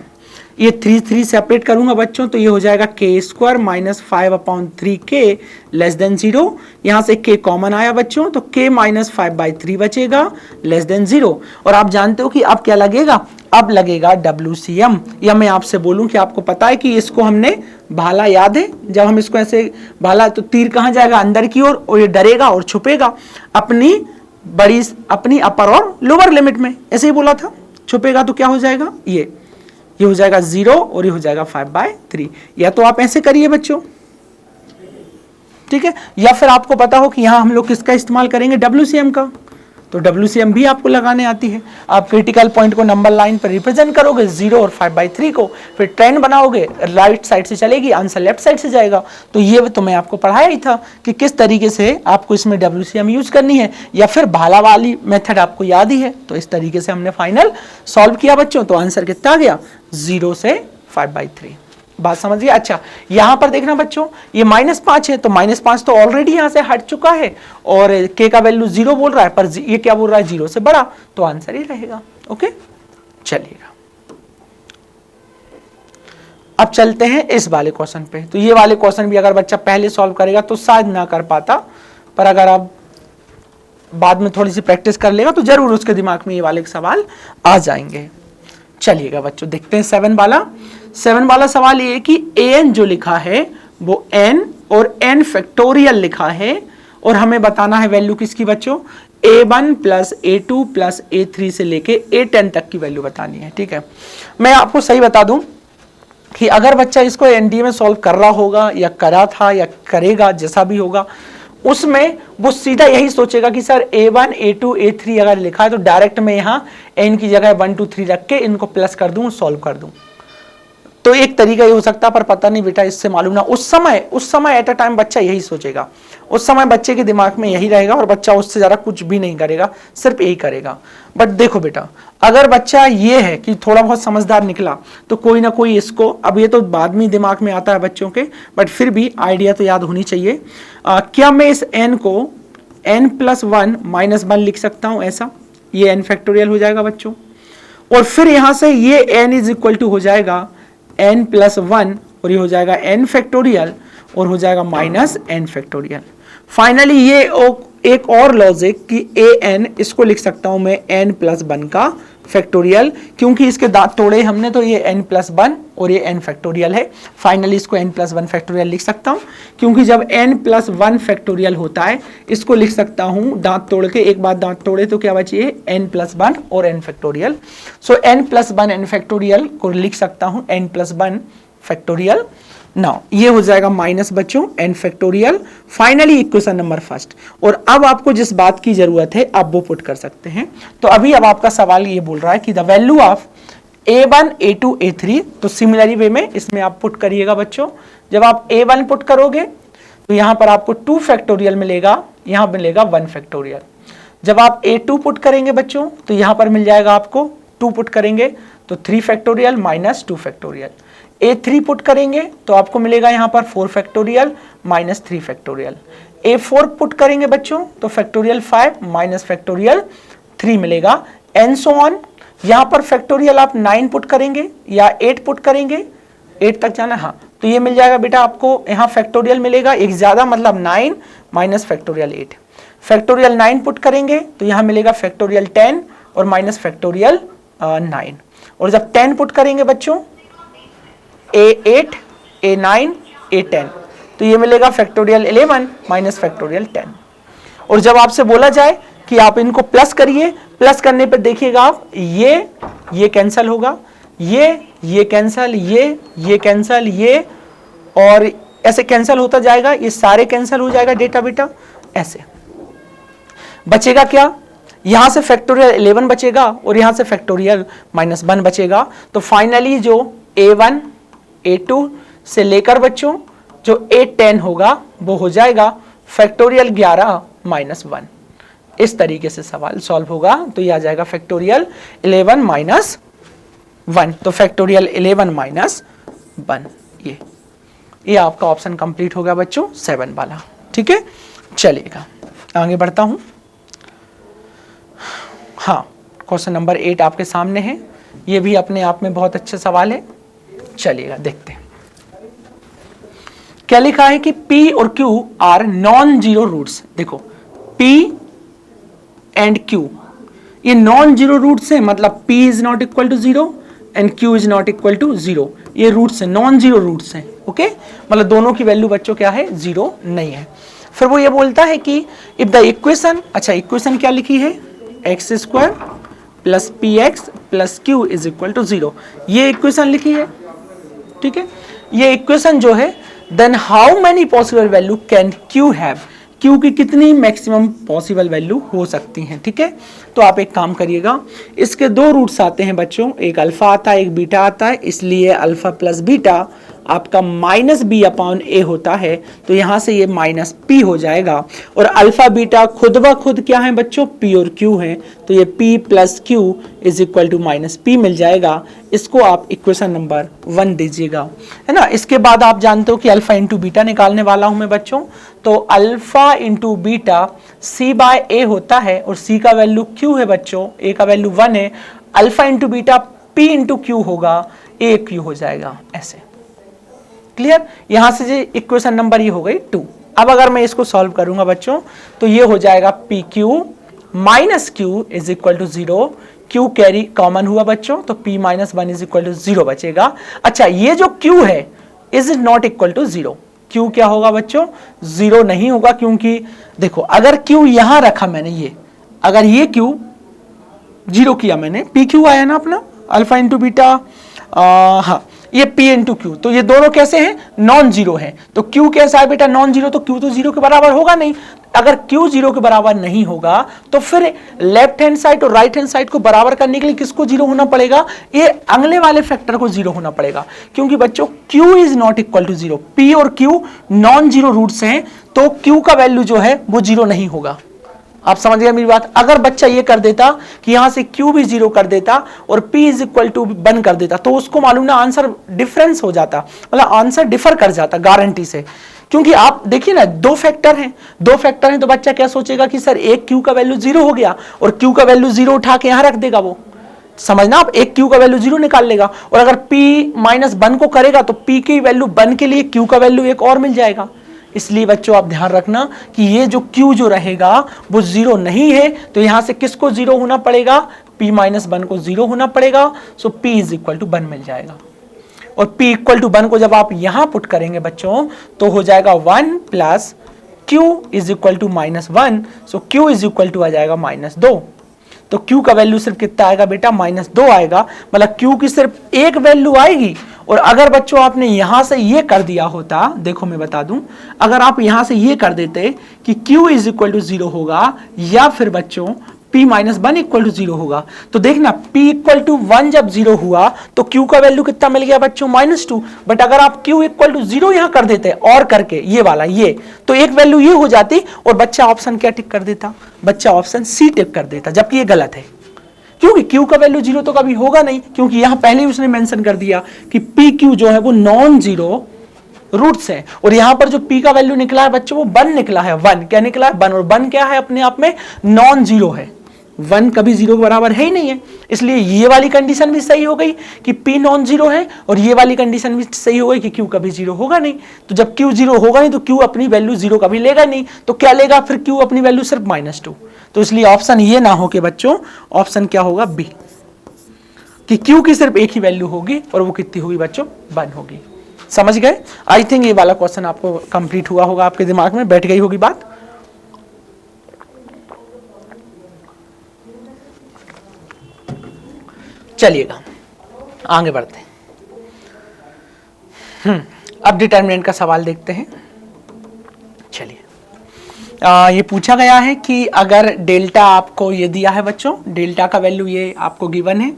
ये 3 सेपरेट करूंगा बच्चों तो ये हो जाएगा k² माइनस 5/3k <0। यहां से k कॉमन आया बच्चों तो k माइनस 5/3 बचेगा <0। और आप जानते हो कि अब क्या लगेगा, अब लगेगा WCM। या मैं आपसे बोलूं कि आपको पता है कि इसको हमने भाला, याद है जब हम इसको ऐसे भाला, तो तीर कहां जाएगा, अंदर की ओर, और ये डरेगा और छुपेगा अपनी अपर और लोअर लिमिट में, ऐसे ही बोला था। छुपेगा तो क्या हो जाएगा, ये ये हो जाएगा 0 और ये हो जाएगा 5/3। या तो आप ऐसे करिए बच्चों, ठीक है, या फिर आपको पता हो कि यहां हम लोग किसका इस्तेमाल करेंगे, WCM का, तो WCM भी आपको लगाने आती है। आप क्रिटिकल पॉइंट को नंबर लाइन पर रिप्रेजेंट करोगे 0 और 5/3 को, फिर ट्रेंड बनाओगे, राइट साइड से चलेगी, आंसर लेफ्ट साइड से जाएगा। तो ये तो मैं आपको पढ़ाया ही था कि किस तरीके से आपको इसमें WCM यूज करनी है, या फिर भाला वाली मेथड आपको याद ही है। तो इस तरीके से हमने फाइनल सॉल्व किया बच्चों। तो आंसर कितना आ गया, 0 से 5/3। बात समझिए। अच्छा, यहां पर देखना बच्चों, ये -5 है, तो -5 तो ऑलरेडी यहां से हट चुका है और k का वैल्यू 0 बोल रहा है, पर ये क्या बोल रहा है, 0 से बड़ा, तो आंसर ही रहेगा। ओके, चलिएगा अब चलते हैं इस वाले क्वेश्चन पे। तो ये वाले क्वेश्चन भी अगर बच्चा पहले सॉल्व करेगा तो शायद ना कर पाता, पर अगर आप बाद में थोड़ी सी प्रैक्टिस कर लेगा तो जरूर उसके दिमाग में ये वाले सवाल आ जाएंगे। चलिएगा बच्चों, देखते हैं 7 वाला सवाल ये कि an जो लिखा है वो n और n फैक्टोरियल लिखा है, और हमें बताना है वैल्यू किसकी बच्चों, a1 plus a2 plus a3 से लेके a10 तक की वैल्यू बतानी है। ठीक है, मैं आपको सही बता दूं कि अगर बच्चा इसको एनडीए में सॉल्व कर रहा होगा या करा था या करेगा, जैसा भी होगा, उसमें वो सीधा यही सोचेगा कि सर a1 a2 a3 अगर लिखा है तो डायरेक्ट मैं यहाँ n की जगह 1 2 3 रख के इनको प्लस कर दूं, सॉल्व कर दूं। तो एक तरीका ये हो सकता है, पर पता नहीं बेटा, इससे मालूम ना। उस समय एट अ टाइम बच्चा यही सोचेगा, उस समय बच्चे के दिमाग में यही रहेगा और बच्चा उससे ज़्यादा कुछ भी नहीं करेगा, सिर्फ यही करेगा। बट देखो बेटा, अगर बच्चा ये है कि थोड़ा बहुत समझदार निकला तो कोई ना कोई इसको, अब ये तो बाद में दिमाग में आता है बच्चों के, बट फिर भी आइडिया तो याद होनी चाहिए। क्या मैं इस n को n+1 -1 लिख सकता हूँ ऐसा, ये n फैक्टोरियल हो जाएगा बच्चों, और फिर यहां से ये n = हो जाएगा n+1 और ये हो जाएगा n फैक्टोरियल और हो जाएगा -n फैक्टोरियल। फाइनली ये एक और लॉजिक कि an इसको लिख सकता हूं मैं n+1 का फैक्टोरियल, क्योंकि इसके दांत तोड़े हमने तो ये n+1 और ये n फैक्टोरियल है। फाइनली इसको n+1 फैक्टोरियल लिख सकता हूं, क्योंकि जब n+1 फैक्टोरियल होता है इसको लिख सकता हूं दांत तोड़ के, एक बार दांत तोड़े तो क्या बचिए n+1 और n फैक्टोरियल। सो n+1 n फैक्टोरियल को लिख सकता हूं n+1 फैक्टोरियल। नाउ ये हो जाएगा माइनस बच्चों n factorial. Finally equation number first. और अब आपको जिस बात की जरूरत है आप वो पुट कर सकते हैं। तो अभी अब आपका सवाल ये बोल रहा है कि the value of a1 a2 a3, तो सिमिलरली वे में इसमें आप पुट करिएगा बच्चों। जब आप a1 पुट करोगे तो यहां पर आपको 2 फैक्टोरियल मिलेगा, यहां मिलेगा 1 फैक्टोरियल। जब आप a2 पुट करेंगे बच्चों तो यहां पर मिल जाएगा आपको 2 पुट करेंगे तो 3 फैक्टोरियल -2 फैक्टोरियल। a3 पुट करेंगे तो आपको मिलेगा यहां पर 4 फैक्टोरियल -3 फैक्टोरियल। a4 पुट करेंगे बच्चों तो फैक्टोरियल 5 माइनस फैक्टोरियल 3 मिलेगा, एंड सो ऑन। यहां पर फैक्टोरियल आप 9 पुट करेंगे या 8 पुट करेंगे, 8 तक जाना, हाँ, तो ये मिल जाएगा बेटा आपको यहां फैक्टोरियल मिलेगा एक ज्यादा, मतलब 9 माइनस फैक्टोरियल 8। फैक्टोरियल 9 पुट करेंगे तो यहां मिलेगा फैक्टोरियल 10 और माइनस फैक्टोरियल 9। और जब 10 पुट करेंगे बच्चों a8 a9 a10 तो ये मिलेगा फैक्टोरियल 11 माइनस फैक्टोरियल 10। और जब आपसे बोला जाए कि आप इनको प्लस करिए, प्लस करने पे देखिएगा आप ये कैंसिल होगा, ये कैंसिल, ये कैंसिल, ये और ऐसे कैंसिल होता जाएगा, ये सारे कैंसिल हो जाएगा डेटा बेटा। ऐसे बचेगा क्या, यहां से फैक्टोरियल 11 बचेगा और यहां से फैक्टोरियल -1 बचेगा। तो फाइनली जो a1 a2 से लेकर बच्चों जो a10 होगा वो हो जाएगा फैक्टोरियल 11 -1। इस तरीके से सवाल सॉल्व होगा। तो ये आ जाएगा फैक्टोरियल 11 -1, तो फैक्टोरियल 11 -1 ये आपका ऑप्शन कंप्लीट हो गया बच्चों 7 वाला। ठीक है, चलिएगा आगे बढ़ता हूं। हाँ, क्वेश्चन नंबर 8 आपके सामने है, ये भी अपने आप में बहुत अच्छा सवाल है। चलिएगा देखते हैं क्या लिखा है कि P और Q are non zero roots. देखो P एंड Q ये नॉन जीरो रूट्स है, मतलब P is not equal to 0 and Q is not equal to 0। ये रूट्स है, नॉन जीरो रूट्स हैं। ओके, मतलब दोनों की वैल्यू बच्चों क्या है, 0 नहीं है। फिर वो ये बोलता है कि इफ द इक्वेशन, अच्छा इक्वेशन क्या लिखी है, x² + px plus Q is equal to 0। ये इक्वेशन लिखी है, ठीक है। ये इक्वेशन जो है, then how many possible value can q have, q की कितनी मैक्सिमम पॉसिबल वैल्यू हो सकती हैं, ठीक है। तो आप एक काम करिएगा, इसके दो रूट्स आते हैं बच्चों, एक अल्फा आता है एक बीटा आता है, इसलिए अल्फा प्लस बीटा आपका माइनस बी अपॉन ए होता है, तो यहां से ये माइनस पी हो जाएगा। और अल्फा बीटा खुद ब खुद क्या है बच्चों, पी और क्यू है, तो ये P plus Q is equal to minus P मिल जाएगा। इसको आप इक्वेशन नंबर 1 दीजिएगा, है ना। इसके बाद आप जानते हो कि अल्फा इंटू बीटा निकालने वाला हूं मैं बच्चों, तो अल्फा इंटू बीटा सी बाय ए होता है, और सी का वैल्यू क्यू है बच्चों, ए का वैल्यू 1 है। Alpha into beta P into Q होगा, ए क्यू हो जाएगा, ऐसे क्लियर। यहां से इक्वेशन नंबर ये हो गई 2। अब अगर मैं इसको सॉल्व करूंगा बच्चों, तो ये हो जाएगा p q minus q is equal to 0। Q carry common हुआ बच्चों, तो p minus 1 is equal to 0 बचेगा। अच्छा, ये जो q है is not equal to 0। q क्या होगा बच्चों, 0 नहीं होगा, क्योंकि देखो अगर q यहां रखा मैंने, ये अगर ये q 0 किया मैंने, पी क्यू आया ना अपना अल्फा इंटू बीटा, हाँ ये p इंटू क्यू, तो ये दोनों कैसे हैं, नॉन जीरो हैं। तो q कैसा है बेटा, नॉन जीरो, तो q तो 0 के बराबर होगा नहीं। अगर q 0 के बराबर नहीं होगा तो फिर लेफ्ट हैंड साइड और राइट हैंड साइड को बराबर करने के लिए किसको 0 होना पड़ेगा, ये अगले वाले फैक्टर को 0 होना पड़ेगा, क्योंकि बच्चों q is not equal to 0। p और q नॉन जीरो रूट्स हैं, तो q का वैल्यू जो है वो 0 नहीं होगा। आप समझ गए मेरी बात। अगर बच्चा ये कर देता कि यहां से q भी 0 कर देता और p इज इक्वल टू 1 कर देता, तो उसको मालूम ना आंसर डिफरेंस हो जाता, मतलब आंसर डिफर कर जाता गारंटी से। क्योंकि आप देखिए ना, दो फैक्टर हैं, तो बच्चा क्या सोचेगा कि सर एक q का वैल्यू 0 हो गया और q का वैल्यू 0 उठा के यहां रख देगा, वो समझना, आप एक q का वैल्यू 0 निकाल लेगा, और अगर p माइनस 1 को करेगा तो p की वैल्यू 1 के लिए q का वैल्यू एक और मिल जाएगा। इसलिए बच्चों आप ध्यान रखना कि ये जो q जो रहेगा वो 0 नहीं है, तो यहां से किसको 0 होना पड़ेगा, p माइनस 1 को 0 होना पड़ेगा। सो p इज इक्वल टू 1 मिल जाएगा, और p इक्वल टू 1 को जब आप यहां पुट करेंगे बच्चों, तो हो जाएगा 1 plus q is equal to minus 1। So q is equal to आ जाएगा माइनस 2। तो q का वैल्यू सिर्फ कितना आएगा बेटा, माइनस 2 आएगा, मतलब q की सिर्फ एक वैल्यू आएगी। और अगर बच्चों आपने यहां से ये कर दिया होता, देखो मैं बता दूं, अगर आप यहां से ये कर देते कि q इज इक्वल टू 0 होगा, या फिर बच्चों p माइनस 1 इक्वल टू 0 होगा, तो देखना p इक्वल टू 1 जब 0 हुआ तो q का वैल्यू कितना मिल गया बच्चों, माइनस 2। बट अगर आप q इक्वल टू 0 यहां कर देते और करके ये वाला, ये तो एक वैल्यू ये हो जाती, और बच्चा ऑप्शन क्या टिक कर देता, बच्चा ऑप्शन सी टिक कर देता, जबकि ये गलत है, क्योंकि q का वैल्यू 0 तो कभी होगा नहीं, क्योंकि यहां पहले ही उसने मेंशन कर दिया कि p q जो है वो नॉन जीरो रूट्स है। और यहां पर जो p का वैल्यू निकला है बच्चों वो 1 निकला है, 1 क्या निकला है, 1, और 1 क्या है अपने आप में नॉन जीरो है, 1 कभी 0 के बराबर है ही नहीं है। इसलिए ये वाली कंडीशन भी सही हो गई कि p नॉन जीरो है, और ये वाली कंडीशन भी सही हो गई कि q कभी 0 होगा नहीं। तो जब q 0 होगा नहीं तो q अपनी वैल्यू 0 कभी लेगा नहीं, तो क्या लेगा फिर q अपनी वैल्यू सिर्फ -2। तो इसलिए ऑप्शन ये ना हो के बच्चों, ऑप्शन क्या होगा, बी, कि q की सिर्फ एक ही वैल्यू होगी, और वो कितनी होगी बच्चों, 1 होगी। समझ गए। आई थिंक ये वाला क्वेश्चन आपको कंप्लीट हुआ होगा, आपके दिमाग में बैठ गई होगी बात। चलिएगा आगे बढ़ते हैं। अब डिटर्मिनेंट का सवाल देखते हैं। चलिए, ये पूछा गया है कि अगर डेल्टा आपको ये दिया है बच्चों, डेल्टा का वैल्यू ये आपको गिवन है,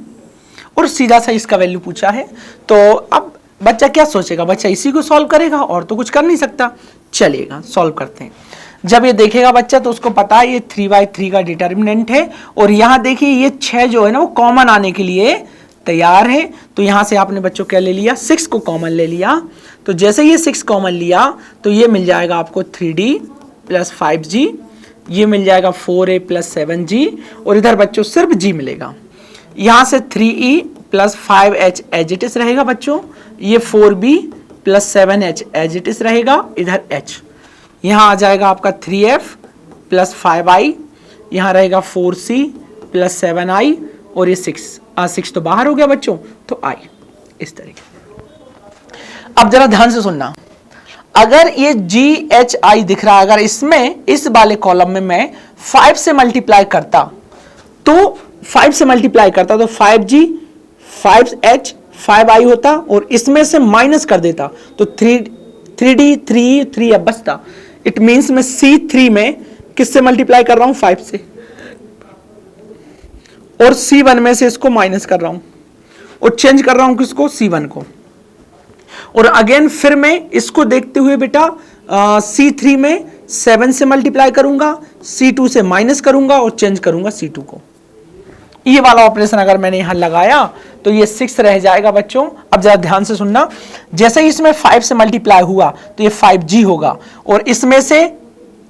और सीधा सा इसका वैल्यू पूछा है, तो अब बच्चा क्या सोचेगा, बच्चा इसी को सॉल्व करेगा और तो कुछ कर नहीं सकता। चलिएगा सॉल्व करते हैं। जब ये देखेगा बच्चा तो उसको पता है ये 3/3 का डिटर्मिनेंट है, और यहाँ देखिए ये 6 जो है ना वो कॉमन आने के लिए तैयार है। तो यहाँ से आपने बच्चों क्या ले लिया, 6 को कॉमन ले लिया। तो जैसे ये 6 कॉमन लिया तो ये मिल जाएगा आपको 3d प्लस 5g, ये मिल जाएगा 4a प्लस 7g, और इधर बच्चों सिर्फ g मिलेगा। यहाँ से 3e plus 5h as it is रहेगा बच्चों, ये 4b plus 7h as it is रहेगा, इधर h। यहाँ आ जाएगा आपका 3f प्लस 5i, यहाँ रहेगा 4c प्लस 7i, और ये 6 तो बाहर हो गया बच्चों, तो i इस तरीके। अब जरा ध्यान से सुनना, अगर ये GHI दिख रहा है, अगर इसमें इस वाले कॉलम में मैं 5 से मल्टीप्लाई करता तो 5 से मल्टीप्लाई करता तो 5G 5H 5I होता और इसमें से माइनस कर देता तो 3D 3 अब बचता। इट मीन्स मैं C3 में किससे मल्टीप्लाई कर रहा हूं 5 से और C1 में से इसको माइनस कर रहा हूं और चेंज कर रहा हूं किसको C1 को। और अगेन फिर मैं इसको देखते हुए बेटा C3 में 7 से मल्टीप्लाई करूंगा, C2 से माइनस करूंगा और चेंज करूंगा C2 को। ये वाला ऑपरेशन अगर मैंने यहां लगाया तो ये 6 रह जाएगा बच्चों। अब जरा ध्यान से सुनना, जैसे ही इसमें 5 से मल्टीप्लाई हुआ तो ये 5G होगा और इसमें से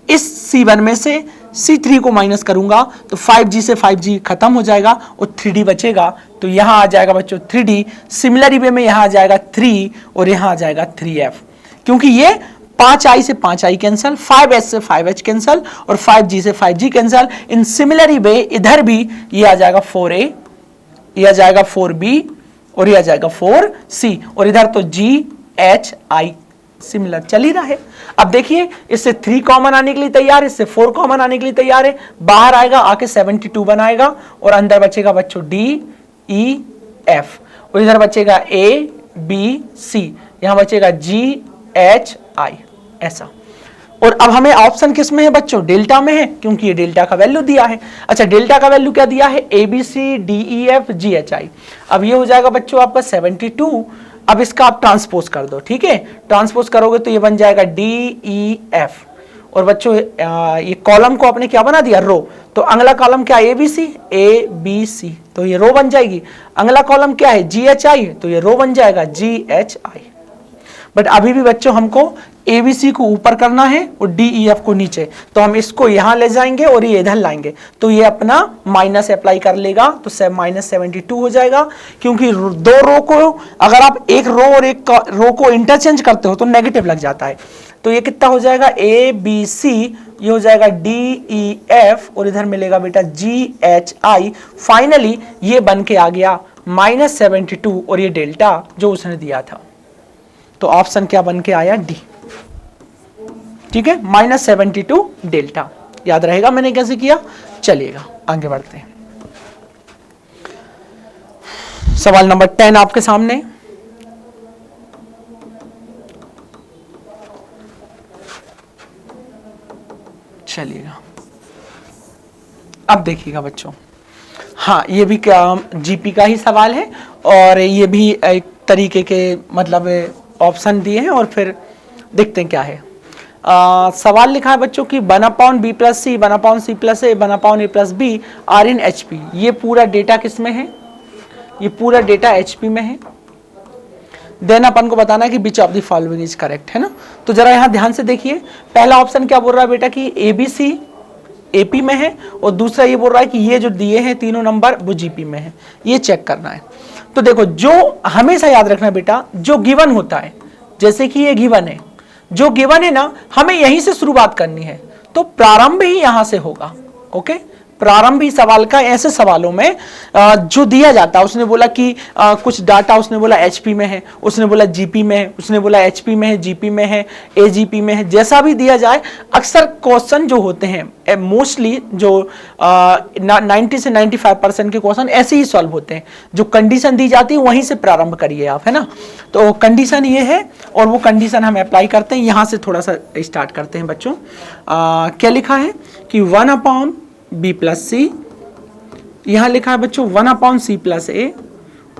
इस C1 में से C3 को माइनस करूंगा तो 5G से 5G खत्म हो जाएगा और 3D बचेगा। तो यहां आ जाएगा बच्चों 3D। सिमिलर वे में यहां आ जाएगा 3 और यहां आ जाएगा 3F, क्योंकि ये 5I से 5I कैंसल, 5H से 5H कैंसल और 5G से 5G cancel. In similar way इधर भी ये आ जाएगा 4A, ये आ जाएगा 4B और ये आ जाएगा 4C और इधर तो GHI सिमिलर चल ही रहा है। अब देखिए इससे 3 कॉमन आने के लिए तैयार है, इससे 4 कॉमन आने के लिए तैयार है। बाहर आएगा आके 72 बनाएगा और अंदर बचेगा बच्चों DEF और इधर बचेगा ABC, यहां बचेगा GHI ऐसा। और अब हमें ऑप्शन किस में है बच्चों? डेल्टा में है, क्योंकि ये डेल्टा का वैल्यू दिया है। अच्छा, डेल्टा का वैल्यू क्या दिया है? ABCDEFGHI। अब ये हो जाएगा बच्चों आपका 72। अब इसका आप ट्रांसपोज कर दो, ठीक है। ट्रांसपोज करोगे तो ये बन जाएगा DEF और बच्चों ये कॉलम को आपने क्या बना दिया? रो। तो अगला कॉलम क्या है? ABC, तो ये रो बन जाएगी। अगला कॉलम क्या है? GHI, तो ये रो बन जाएगा GHI। बट अभी भी बच्चों हमको ABC को ऊपर करना है और DEF को नीचे, तो हम इसको यहां ले जाएंगे और ये इधर लाएंगे तो ये अपना माइनस अप्लाई कर लेगा तो -72 हो जाएगा। क्योंकि दो रो को अगर आप एक रो और एक रो को इंटरचेंज करते हो तो नेगेटिव लग जाता है। तो ये कितना हो जाएगा? ABC, ये हो जाएगा DEF और इधर मिलेगा बेटा GHI। फाइनली ये बन के आ गया -72 और ये डेल्टा जो उसने दिया था। तो ऑप्शन क्या बन के आया? डी, ठीक है, -72 डेल्टा। याद रहेगा मैंने कैसे किया? चलिएगा आगे बढ़ते हैं। सवाल नंबर 10 आपके सामने। चलिएगा अब देखिएगा बच्चों, हाँ ये भी क्या जीपी का ही सवाल है और ये भी एक तरीके के मतलब ऑप्शन दिए हैं और फिर देखते हैं क्या है। सवाल लिखा है बच्चों कि 1/b + c 1/c + a 1/a + b are in HP। ये पूरा डेटा किस में है? ये पूरा डेटा HP में है। देन अपन को बताना है कि विच of the following is correct, है ना। तो जरा यहां ध्यान से देखिए, पहला ऑप्शन क्या बोल रहा है बेटा कि ABC AP में है और दूसरा ये बोल रहा है कि ये जो दिए हैं तीनों नंबर वो GP में है। ये चेक करना है। तो देखो, जो हमेशा याद रखना बेटा, जो गिवन होता है, जैसे कि ये गिवन है, जो गिवन है ना, हमें यहीं से शुरुआत करनी है। तो प्रारंभ ही यहां से होगा। ओके, प्रारंभ ही सवाल का ऐसे सवालों में जो दिया जाता है, उसने बोला कि कुछ डाटा उसने बोला HP में है, उसने बोला GP में है, उसने बोला HP में है, GP में है, AGP में है, जैसा भी दिया जाए, अक्सर क्वेश्चन जो होते हैं मोस्टली जो 90 से 95% के क्वेश्चन ऐसे ही सॉल्व होते हैं। जो कंडीशन दी जाती है वहीं से प्रारंभ करिए आप, है ना। तो कंडीशन ये है और वो कंडीशन हम अप्लाई करते हैं। यहां से थोड़ा सा स्टार्ट करते हैं बच्चों। क्या लिखा है कि 1/b + c, यहां लिखा है बच्चों 1/c + a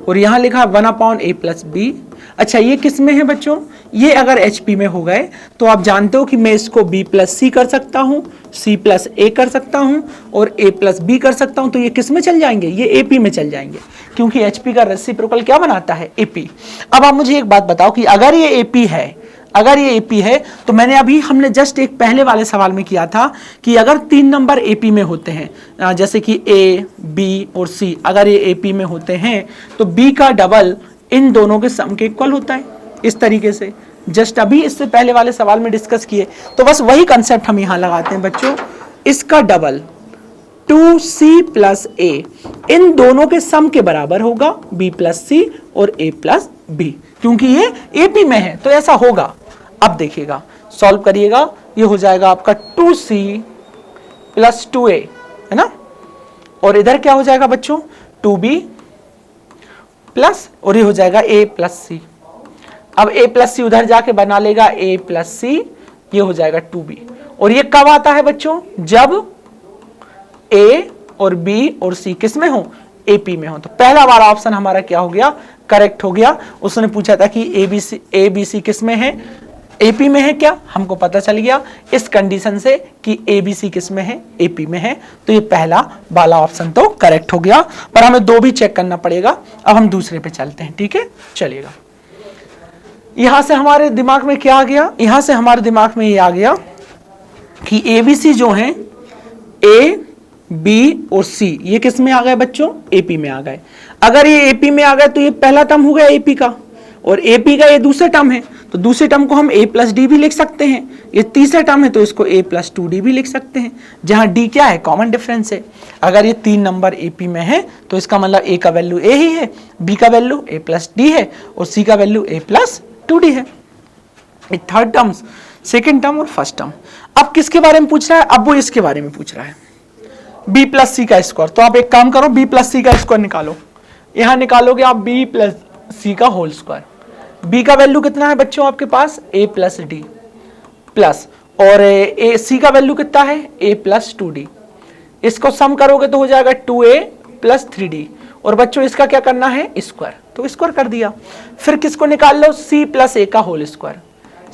और यहां लिखा है 1/a + b। अच्छा, ये किस में है बच्चों? ये अगर HP में हो गए तो आप जानते हो कि मैं इसको B + c कर सकता हूं, C + a कर सकता हूं और A + b कर सकता हूं। तो ये किस में चल जाएंगे? ये AP में चल जाएंगे, क्योंकि HP का रेसिप्रोकल क्या बनाता है? AP। अब आप मुझे एक बात बताओ कि अगर ये AP है, अगर ये AP है तो हमने जस्ट एक पहले वाले सवाल में किया था कि अगर 3 नंबर AP में होते हैं, जैसे कि A, B और C, अगर ये AP में होते हैं तो B का डबल इन दोनों के सम के इक्वल होता है। इस तरीके से जस्ट अभी इससे पहले वाले सवाल में डिस्कस किए, तो बस वही कंसेप्ट हम यहां लगाते हैं बच्चों। इसका डबल 2C + a इन दोनों के सम के बराबर होगा, B + c और A + b, क्योंकि ये AP में है तो ऐसा होगा। अब देखिएगा, सॉल्व करिएगा, ये हो जाएगा आपका 2C + 2a, है ना। और इधर क्या हो जाएगा बच्चों 2b प्लस, और ये हो जाएगा a प्लस सी। अब a प्लस सी उधर जाके बना लेगा a प्लस सी, ये हो जाएगा 2b। और ये कब आता है बच्चों, जब a और b और c किस में हो, AP में हो। तो पहला वाला ऑप्शन हमारा क्या हो गया, करेक्ट हो गया। उसने पूछा था कि A B C किस में है, AP में है क्या, हमको पता चल गया इस कंडीशन से कि ABC किस में है, AP में है। तो ये पहला वाला ऑप्शन तो करेक्ट हो गया, पर हमें दो भी चेक करना पड़ेगा। अब हम दूसरे पे चलते हैं, ठीक है, चलिएगा। यहां से हमारे दिमाग में क्या आ गया, यहां से हमारे दिमाग में ये आ गया कि ABC जो है A B और C ये किस में आ गए बच्चों, AP में आ गए। अगर ये AP में आ गए तो ये पहला टर्म हो गया AP का, और AP का ये दूसरा टर्म है, तो दूसरे टर्म को हम A प्लस डी भी लिख सकते हैं। ये तीसरा टर्म है तो इसको A प्लस 2D भी लिख सकते हैं, जहां D क्या है, कॉमन डिफरेंस है। अगर ये 3 नंबर AP में है तो इसका मतलब A का वैल्यू A ही है, B का वैल्यू A प्लस डी है, और C का वैल्यू A प्लस 2D है। ये थर्ड टर्म्स, सेकेंड टर्म और फर्स्ट टर्म। अब किसके बारे में पूछ रहा है, अब वो इसके बारे में पूछ रहा है, b प्लस सी का स्क्वायर। तो आप एक काम करो, b प्लस सी का स्क्वायर निकालो। यहां निकालोगे आप b प्लस सी का होल स्क्वायर। b का वैल्यू कितना है बच्चों आपके पास, a प्लस डी प्लस, और a सी का वैल्यू कितना है, a प्लस 2d। इसको सम करोगे तो हो जाएगा 2a प्लस 3d, और बच्चों इसका क्या करना है, स्क्वायर, तो स्क्वायर कर दिया। फिर किसको निकाल लो, c प्लस a का whole square,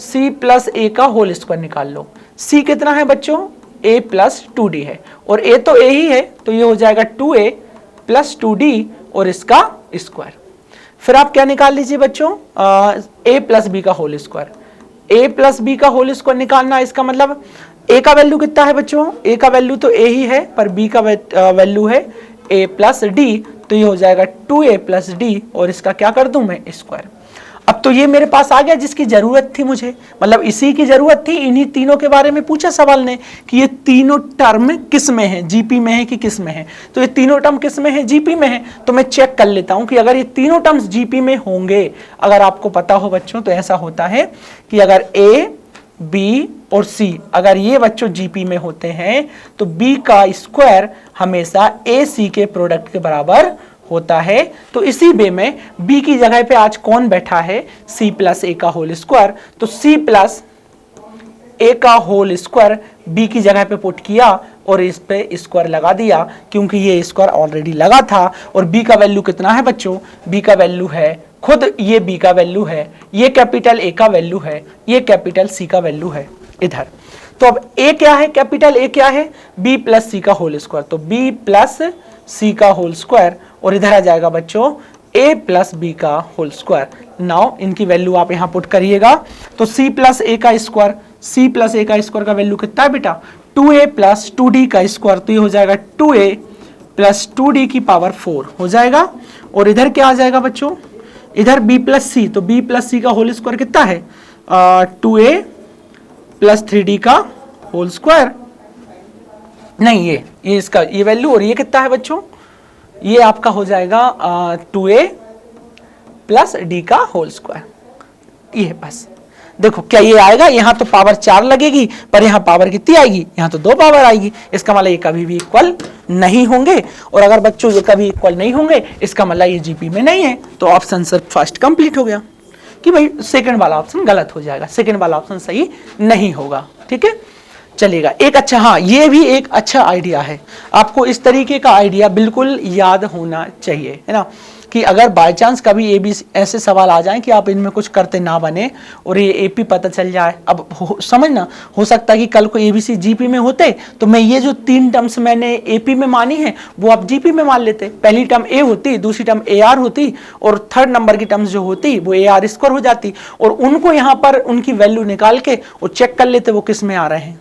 c plus a का होल स्क्वायर निकाल लो। c कितना है बच्चों, a प्लस 2d है, और a तो a ही है, तो ये हो जाएगा 2a प्लस 2d और इसका स्क्वायर। फिर आप क्या निकाल लीजिए बच्चों, a प्लस b का whole square. a plus b का होल स्क्वायर निकालना, इसका मतलब a का वैल्यू कितना है बच्चों, a का वैल्यू तो a ही है, पर b का वैल्यू है a प्लस d, तो ये हो जाएगा 2a प्लस d, और इसका क्या कर दूं मैं, स्क्वायर। अब तो ये मेरे पास आ गया जिसकी जरूरत थी मुझे, मतलब इसी की जरूरत थी। इन्हीं तीनों के बारे में पूछा सवाल ने कि ये तीनों टर्म किस में है, जीपी में है कि किस में है। तो ये तीनों टर्म किस में है, जीपी में है। तो मैं चेक कर लेता हूं कि अगर ये तीनों टर्म्स जीपी में होंगे, अगर आपको पता हो बच्चों तो ऐसा होता है कि अगर ए बी और सी अगर ये बच्चों जीपी में होते हैं तो बी का स्क्वायर हमेशा ए सी के प्रोडक्ट के बराबर होता है। तो इसी वे में b की जगह पे आज कौन बैठा है, c प्लस ए का होल स्क्वायर। तो c प्लस ए का होल स्क्वायर b की जगह पे पुट किया और इस पे स्क्वायर लगा दिया, क्योंकि ये स्क्वायर ऑलरेडी लगा था। और b का वैल्यू कितना है बच्चों, b का वैल्यू है, खुद ये b का वैल्यू है, ये कैपिटल A का वैल्यू है, ये कैपिटल C का वैल्यू है इधर। तो अब a क्या है, कैपिटल A क्या है, b प्लस सी का होल स्क्वायर। तो b प्लस सी का होल स्क्वायर, और इधर आ जाएगा बच्चों a प्लस बी का होल स्क्वायर। नाउ इनकी वैल्यू आप यहां पुट करिएगा, तो c प्लस ए का स्क्वायर, c प्लस ए का स्क्वायर का वैल्यू कितना है बेटा, 2a प्लस 2d का स्क्वायर। तो ये हो जाएगा 2a प्लस 2d की पावर 4 हो जाएगा। और इधर क्या आ जाएगा बच्चों, इधर b प्लस सी, तो b प्लस सी का होल स्क्वायर कितना है, 2a प्लस 3d का होल स्क्वायर। नहीं, ये इसका ये वैल्यू, और ये कितना है बच्चों, ये आपका हो जाएगा 2a प्लस डी का होल स्क्वायर। ये बस देखो क्या ये आएगा, यहां तो पावर 4 लगेगी, पर यहां पावर कितनी आएगी, यहां तो 2 पावर आएगी। इसका मतलब ये कभी भी इक्वल नहीं होंगे, और अगर बच्चों ये कभी इक्वल नहीं होंगे इसका मतलब ये जीपी में नहीं है। तो ऑप्शन सिर्फ फर्स्ट कंप्लीट हो गया कि भाई सेकंड वाला ऑप्शन गलत हो जाएगा, सेकंड वाला ऑप्शन सही नहीं होगा। ठीक है, चलेगा। एक अच्छा, हाँ ये भी एक अच्छा आइडिया है, आपको इस तरीके का आइडिया बिल्कुल याद होना चाहिए, है ना, कि अगर बाय चांस कभी ए बी ऐसे सवाल आ जाएं कि आप इनमें कुछ करते ना बने और ये एपी पता चल जाए। अब समझना, हो सकता है कि कल को एबीसी जीपी में होते तो मैं ये जो 3 टर्म्स मैंने एपी में मानी है वो आप जीपी में मान लेते। पहली टर्म ए होती, दूसरी टर्म ए आर होती, और थर्ड नंबर की टर्म्स जो होती वो ए आर स्क्वायर हो जाती, और उनको यहाँ पर उनकी वैल्यू निकाल के और चेक कर लेते वो किस में आ रहे हैं,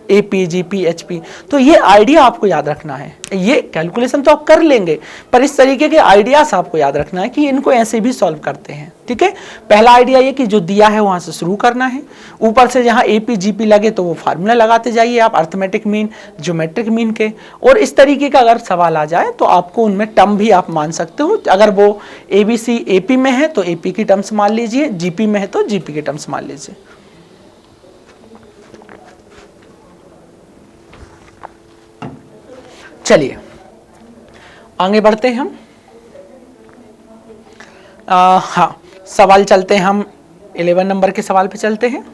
एपी जीपी एचपी। तो ये आइडिया आपको याद रखना है, ये कैलकुलेशन तो आप कर लेंगे पर इस तरीके के आइडियाज आपको याद रखना है कि इनको ऐसे भी सॉल्व करते हैं। ठीक है, पहला आइडिया ये कि जो दिया है वहां से शुरू करना है, ऊपर से जहां एपी जीपी लगे तो वो फार्मूला लगाते जाइए आप अर्थमेटिक मीन ज्योमेट्रिक मीन के, और इस तरीके का अगर सवाल आ जाए तो आपको उनमें टर्म भी आप मान सकते हो। अगर वो एबीसी एपी में है तो एपी की टर्म्स मान लीजिए, जीपी में है तो जीपी की टर्म्स मान लीजिए। चलिए आगे बढ़ते हैं हम। हाँ, सवाल चलते हैं हम 11 नंबर के सवाल पे चलते हैं।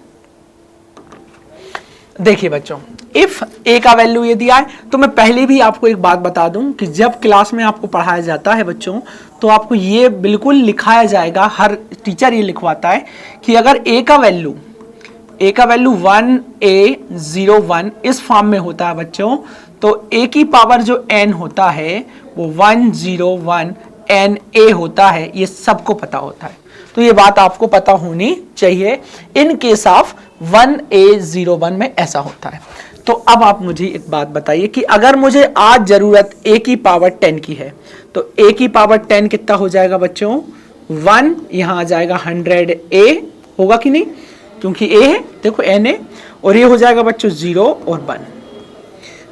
देखिए बच्चों, इफ ए का वैल्यू ये दिया है, तो मैं पहले भी आपको एक बात बता दूं कि जब क्लास में आपको पढ़ाया जाता है बच्चों, तो आपको ये बिल्कुल लिखाया जाएगा, हर टीचर ये लिखवाता है कि अगर ए का वैल्यू 1A01 इस फॉर्म में होता है बच्चों, तो ए की पावर जो n होता है वो 101 NA होता है, ये सबको पता होता है। तो ये बात आपको पता होनी चाहिए। इन केस ऑफ 1A01 में ऐसा होता है। तो अब आप मुझे एक बात बताइए कि अगर मुझे आज जरूरत a की पावर 10 की है, तो a की पावर 10 कितना हो जाएगा बच्चों? 1, यहां आ जाएगा 100A, होगा कि नहीं? क्योंकि a है, देखो n है, और ये हो जाएगा बच्चों 0 और 1।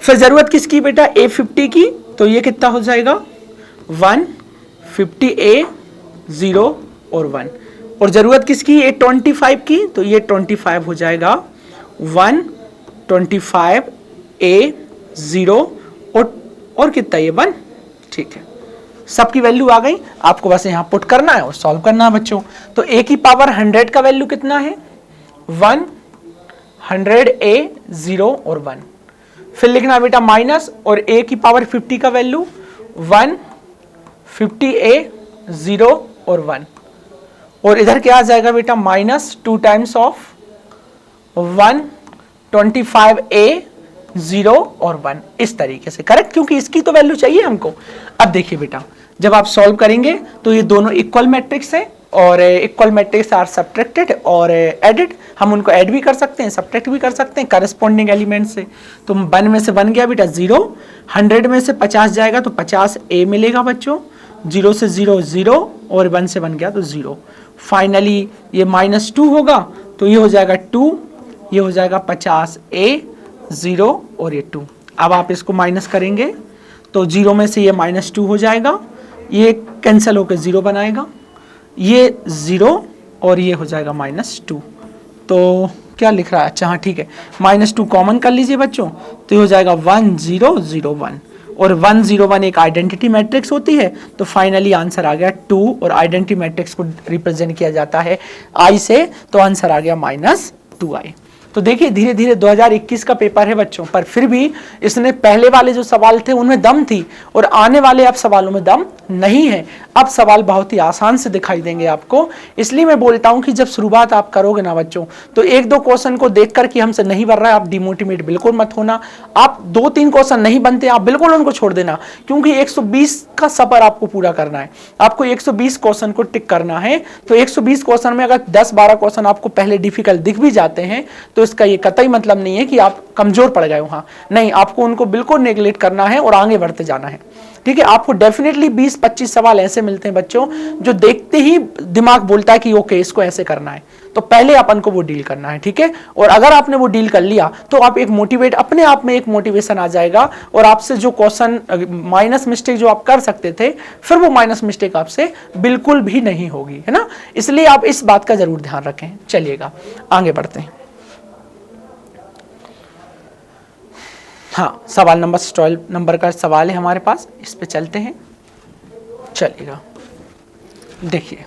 फिर जरूरत किसकी बेटा? A50 की, तो ये कितना हो जाएगा? 1, 50A, 0 और 1। और जरूरत किसकी? A25 की, तो ये 25 हो जाएगा 1, 25A, 0 और कितना? ये 1। ठीक है, सबकी वैल्यू आ गई, आपको बस यहां पुट करना है और सॉल्व करना है बच्चों। तो a की पावर 100 का वैल्यू कितना है? 1, 100A, 0 और 1। फिर लिखना बेटा माइनस, और a की पावर 50 का वैल्यू 1, 50A, 0 और 1। और इधर क्या आ जाएगा बेटा? माइनस 2 टाइम्स ऑफ 1, 25A, 0 और 1, इस तरीके से। करेक्ट, क्योंकि इसकी तो वैल्यू चाहिए हमको। अब देखिए बेटा, जब आप सॉल्व करेंगे तो ये दोनों इक्वल मैट्रिक्स है, और इक्वल मैट्रिक्स आर सब्ट्रैक्टेड और एडेड। हम उनको ऐड भी कर सकते हैं, सब्ट्रैक्ट भी कर सकते हैं करस्पॉन्डिंग एलिमेंट से। तो 1 में से 1 गया बेटा 0, 100 में से 50 जाएगा तो 50A मिलेगा बच्चों, 0 से 0 0 और 1 से 1 गया तो 0। फाइनली ये -2 होगा, तो ये हो जाएगा 2, ये हो जाएगा 50A, 0 और ये 2। अब आप इसको माइनस करेंगे तो 0 में से ये -2 हो जाएगा, ये कैंसिल होकर 0 बनाएगा, ये 0 और ये हो जाएगा -2। तो क्या लिख रहा है? अच्छा हाँ ठीक है, -2 कॉमन कर लीजिए बच्चों, तो ये हो जाएगा 1 0 0 1, और 1 0 1 एक आइडेंटिटी मैट्रिक्स होती है। तो फाइनली आंसर आ गया 2, और आइडेंटिटी मैट्रिक्स को रिप्रेजेंट किया जाता है I से, तो आंसर आ गया -2I। तो देखिए धीरे धीरे 2021 का पेपर है बच्चों, पर फिर भी इसने पहले वाले जो सवाल थे उनमें दम थी, और आने वाले अब सवालों में दम नहीं है। अब सवाल बहुत ही आसान से दिखाई देंगे आपको। इसलिए मैं बोलता हूं कि जब शुरुआत आप करोगे ना बच्चों, तो 1-2 क्वेश्चन को देखकर कि हमसे नहीं बन रहा है, आप डिमोटिवेट बिल्कुल मत होना। आप 2-3 क्वेश्चन नहीं बनते, आप बिल्कुल उनको छोड़ देना, क्योंकि 120 का सफर आपको पूरा करना है। आपको 120 क्वेश्चन को टिक करना है। तो 120 क्वेश्चन में अगर 10-12 क्वेश्चन आपको पहले डिफिकल्ट दिख भी जाते हैं, तो इसका ये कतई मतलब नहीं है कि आप कमजोर पड़ गए वहां। नहीं, आपको उनको बिल्कुल नेग्लेक्ट करना है और आगे बढ़ते जाना है। ठीक है, आपको डेफिनेटली 20-25 सवाल ऐसे मिलते हैं बच्चों जो देखते ही दिमाग बोलता है कि ओके इसको ऐसे करना है, तो पहले अपन को वो डील करना है। ठीक है, और अगर आपने वो डील कर लिया तो आप एक मोटिवेट, अपने आप में एक मोटिवेशन आ जाएगा, और आपसे जो क्वेश्चन माइनस मिस्टेक जो आप कर सकते थे, फिर वो माइनस मिस्टेक आपसे बिल्कुल भी नहीं होगी, है ना। इसलिए आप इस बात का जरूर ध्यान रखें। चलिएगा आगे बढ़ते हैं। हाँ, सवाल नंबर 12 नंबर का सवाल है हमारे पास, इस पे चलते हैं। चलिएगा देखिए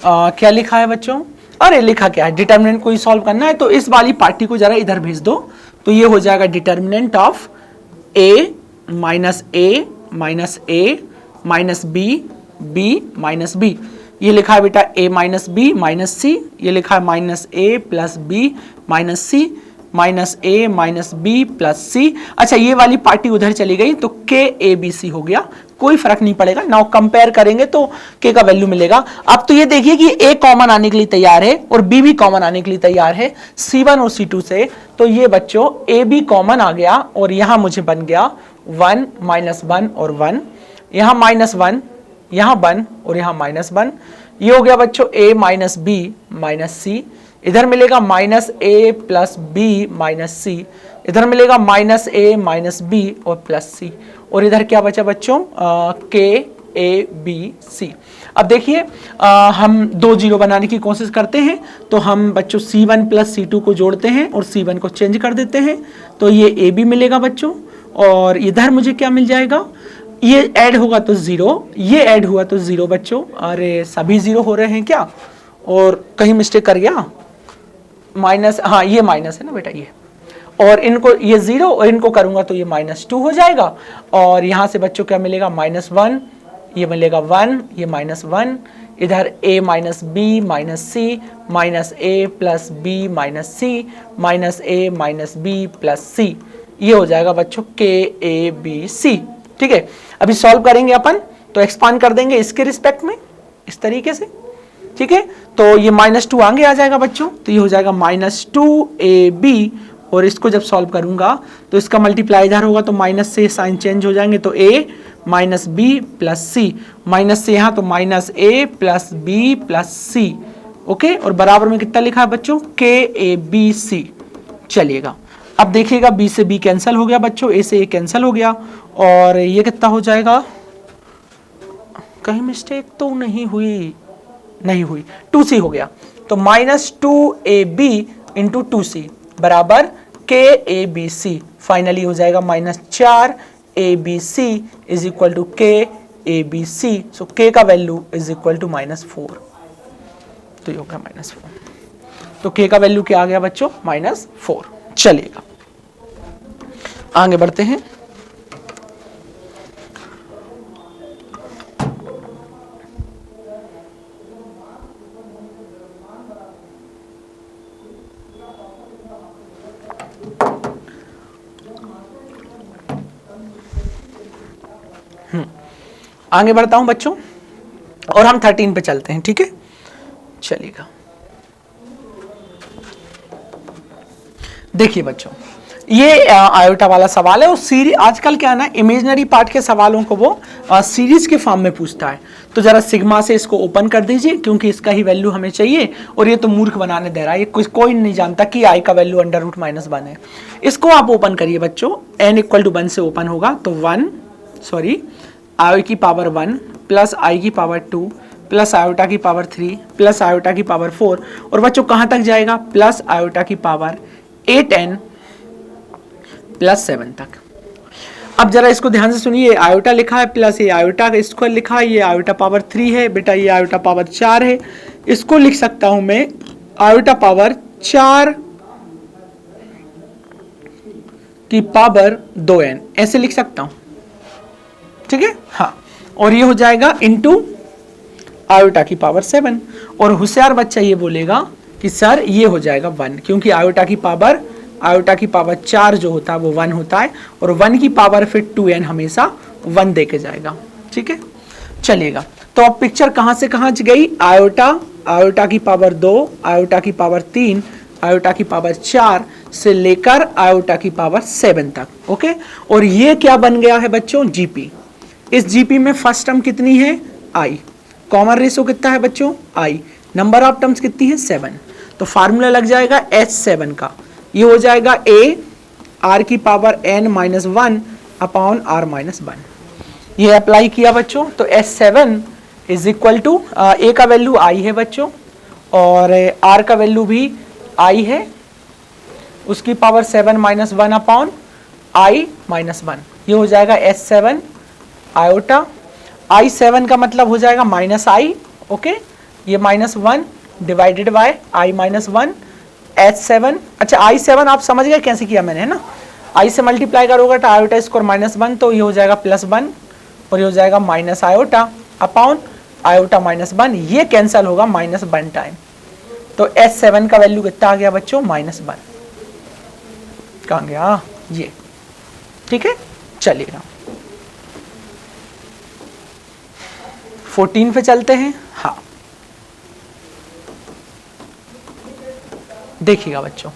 क्या लिखा है बच्चों। अरे लिखा क्या है, डिटर्मिनेंट को ही सॉल्व करना है, तो इस वाली पार्टी को जरा इधर भेज दो। तो ये हो जाएगा determinant of a minus a minus b minus b। ये लिखा है बेटा a minus b minus c, ये लिखा है minus a plus b minus c, minus a minus b plus c। अच्छा, ये वाली पार्टी उधर चली गई, तो k a b c हो गया, कोई फर्क नहीं पड़ेगा। नाउ कंपेयर करेंगे तो k का वैल्यू मिलेगा। अब तो ये देखिए कि a कॉमन आने के लिए तैयार है और b भी कॉमन आने के लिए तैयार है c1 और c2 से। तो ये बच्चों a b कॉमन आ गया, और यहां मुझे बन गया 1 -1 और 1, यहां -1, यहां 1 और यहां -1। ये हो गया बच्चों a minus b minus c, इधर मिलेगा minus a plus b minus c, इधर मिलेगा माइनस a माइनस b और प्लस c, और इधर क्या बचा बच्चों? k a b c। अब देखिए हम 2 0 बनाने की कोशिश करते हैं, तो हम बच्चों c1 प्लस c2 को जोड़ते हैं और c1 को चेंज कर देते हैं, तो ये a b मिलेगा बच्चों, और इधर मुझे क्या मिल जाएगा, ये ऐड होगा तो 0, ये ऐड हुआ तो 0 बच्चों। अरे सभी 0 हो रहे हैं क्या, और कहीं मिस्टेक कर गया, माइनस, हाँ ये माइनस है ना बेटा ये, और इनको ये 0 और इनको करूंगा तो ये -2 हो जाएगा। और यहाँ से बच्चों क्या मिलेगा, -1, ये मिलेगा 1, ये -1, इधर a minus B minus C minus A plus B minus C minus A minus B plus C, ये हो जाएगा बच्चों KABC। ठीक है, अभी सॉल्व करेंगे अपन तो एक्सपांड कर देंगे इसके रिस्पेक्ट में इस तरीके से। ठीक है, तो ये -2 आगे आ जाएगा बच्चों, तो ये हो जाएगा -2AB, और इसको जब सॉल्व करूंगा तो इसका मल्टीप्लाई इधर होगा तो माइनस से साइन चेंज हो जाएंगे, तो a minus B plus c, minus से यहाँ तो -a plus b plus c. Okay, और बराबर में कितना लिखा है बच्चों, KABC। चलिएगा अब देखिएगा, b से b कैंसिल हो गया बच्चों, a से a कैंसिल हो गया, और ये कितना हो जाएगा, कहीं मिस्टेक तो नहीं हुई, 2c हो गया, तो -2AB इंटू 2c बराबर KABC। फाइनली हो जाएगा -4ABC is equal to KABC। So K का वैल्यू इज इक्वल टू -4, तो ये हो गया -4, तो K का वैल्यू क्या आ गया बच्चों, -4। चलिएगा आगे बढ़ते हैं। आगे बढ़ता हूं बच्चों, और हम 13 पे चलते हैं। ठीक है, चलिएगा देखिए बच्चों, ये आयोटा वाला सवाल है, और सीरीज आजकल क्या है ना, इमेजिनरी पार्ट के सवालों को वो सीरीज के फॉर्म में पूछता है। तो जरा सिग्मा से इसको ओपन कर दीजिए, क्योंकि इसका ही वैल्यू हमें चाहिए, और ये तो मूर्ख बनाने दे रहा है, ये कोई नहीं जानता कि आई का वैल्यू √-1 है। इसको आप ओपन करिए बच्चों, n = 1 से ओपन होगा, तो i की पावर 1 प्लस i की पावर 2 प्लस आयोटा की पावर 3 प्लस आयोटा की पावर 4, और बच्चों कहां तक जाएगा, प्लस आयोटा की पावर 8n प्लस 7 तक। अब जरा इसको ध्यान से सुनिए, आयोटा लिखा है प्लस ये आयोटा का स्क्वायर लिखा है, ये आयोटा पावर 3 है बेटा, ये आयोटा पावर 4 है, इसको लिख सकता हूं मैं आयोटा पावर 4 की पावर 2n, ऐसे लिख सकता हूं। ठीक है, हाँ, और ये हो जाएगा इनटू आयोटा की पावर 7, और होशियार बच्चा ये बोलेगा कि सर ये हो जाएगा 1, क्योंकि आयोटा की पावर 4 जो होता है वो 1 होता है, और 1 की पावर फिर 2n हमेशा 1 दे के जाएगा। ठीक है, चलिएगा, तो अब पिक्चर कहां से कहां गई, आयोटा की पावर 2, आयोटा की पावर 3, आयोटा की पावर 4 से लेकर आयोटा की पावर 7 तक। ओके, और ये क्या बन गया है बच्चों, जीपी। इस जीपी में फर्स्ट टर्म कितनी है, i, कॉमन रेशो कितना है बच्चों, i, नंबर ऑफ टर्म्स कितनी है, 7, तो फार्मूला लग जाएगा H7 का, ये हो जाएगा a r की पावर n-1 अपॉन r-1। ये अप्लाई किया बच्चों, तो H7 is equal to a का वैल्यू i है बच्चों, और r का वैल्यू भी i है, उसकी पावर 7-1 अपॉन i-1, ये हो जाएगा H7 आयोटा। i7 का मतलब हो जाएगा -i, ओके, ये -1 डिवाइडेड बाय i-1 H7। अच्छा, i7 आप समझ गए कैसे किया मैंने, है ना, i से मल्टीप्लाई करोगे तो आयोटा स्क्वायर -1, तो ये हो जाएगा +1, और ये हो जाएगा माइनस आयोटा अपॉन आयोटा -1, ये कैंसिल होगा -1 टाइम, तो H7 का वैल्यू कितना आ गया बच्चों, -1। कहाँ गया ये, ठीक है, चलिएगा 14 पे चलते हैं। हाँ, देखिएगा बच्चों,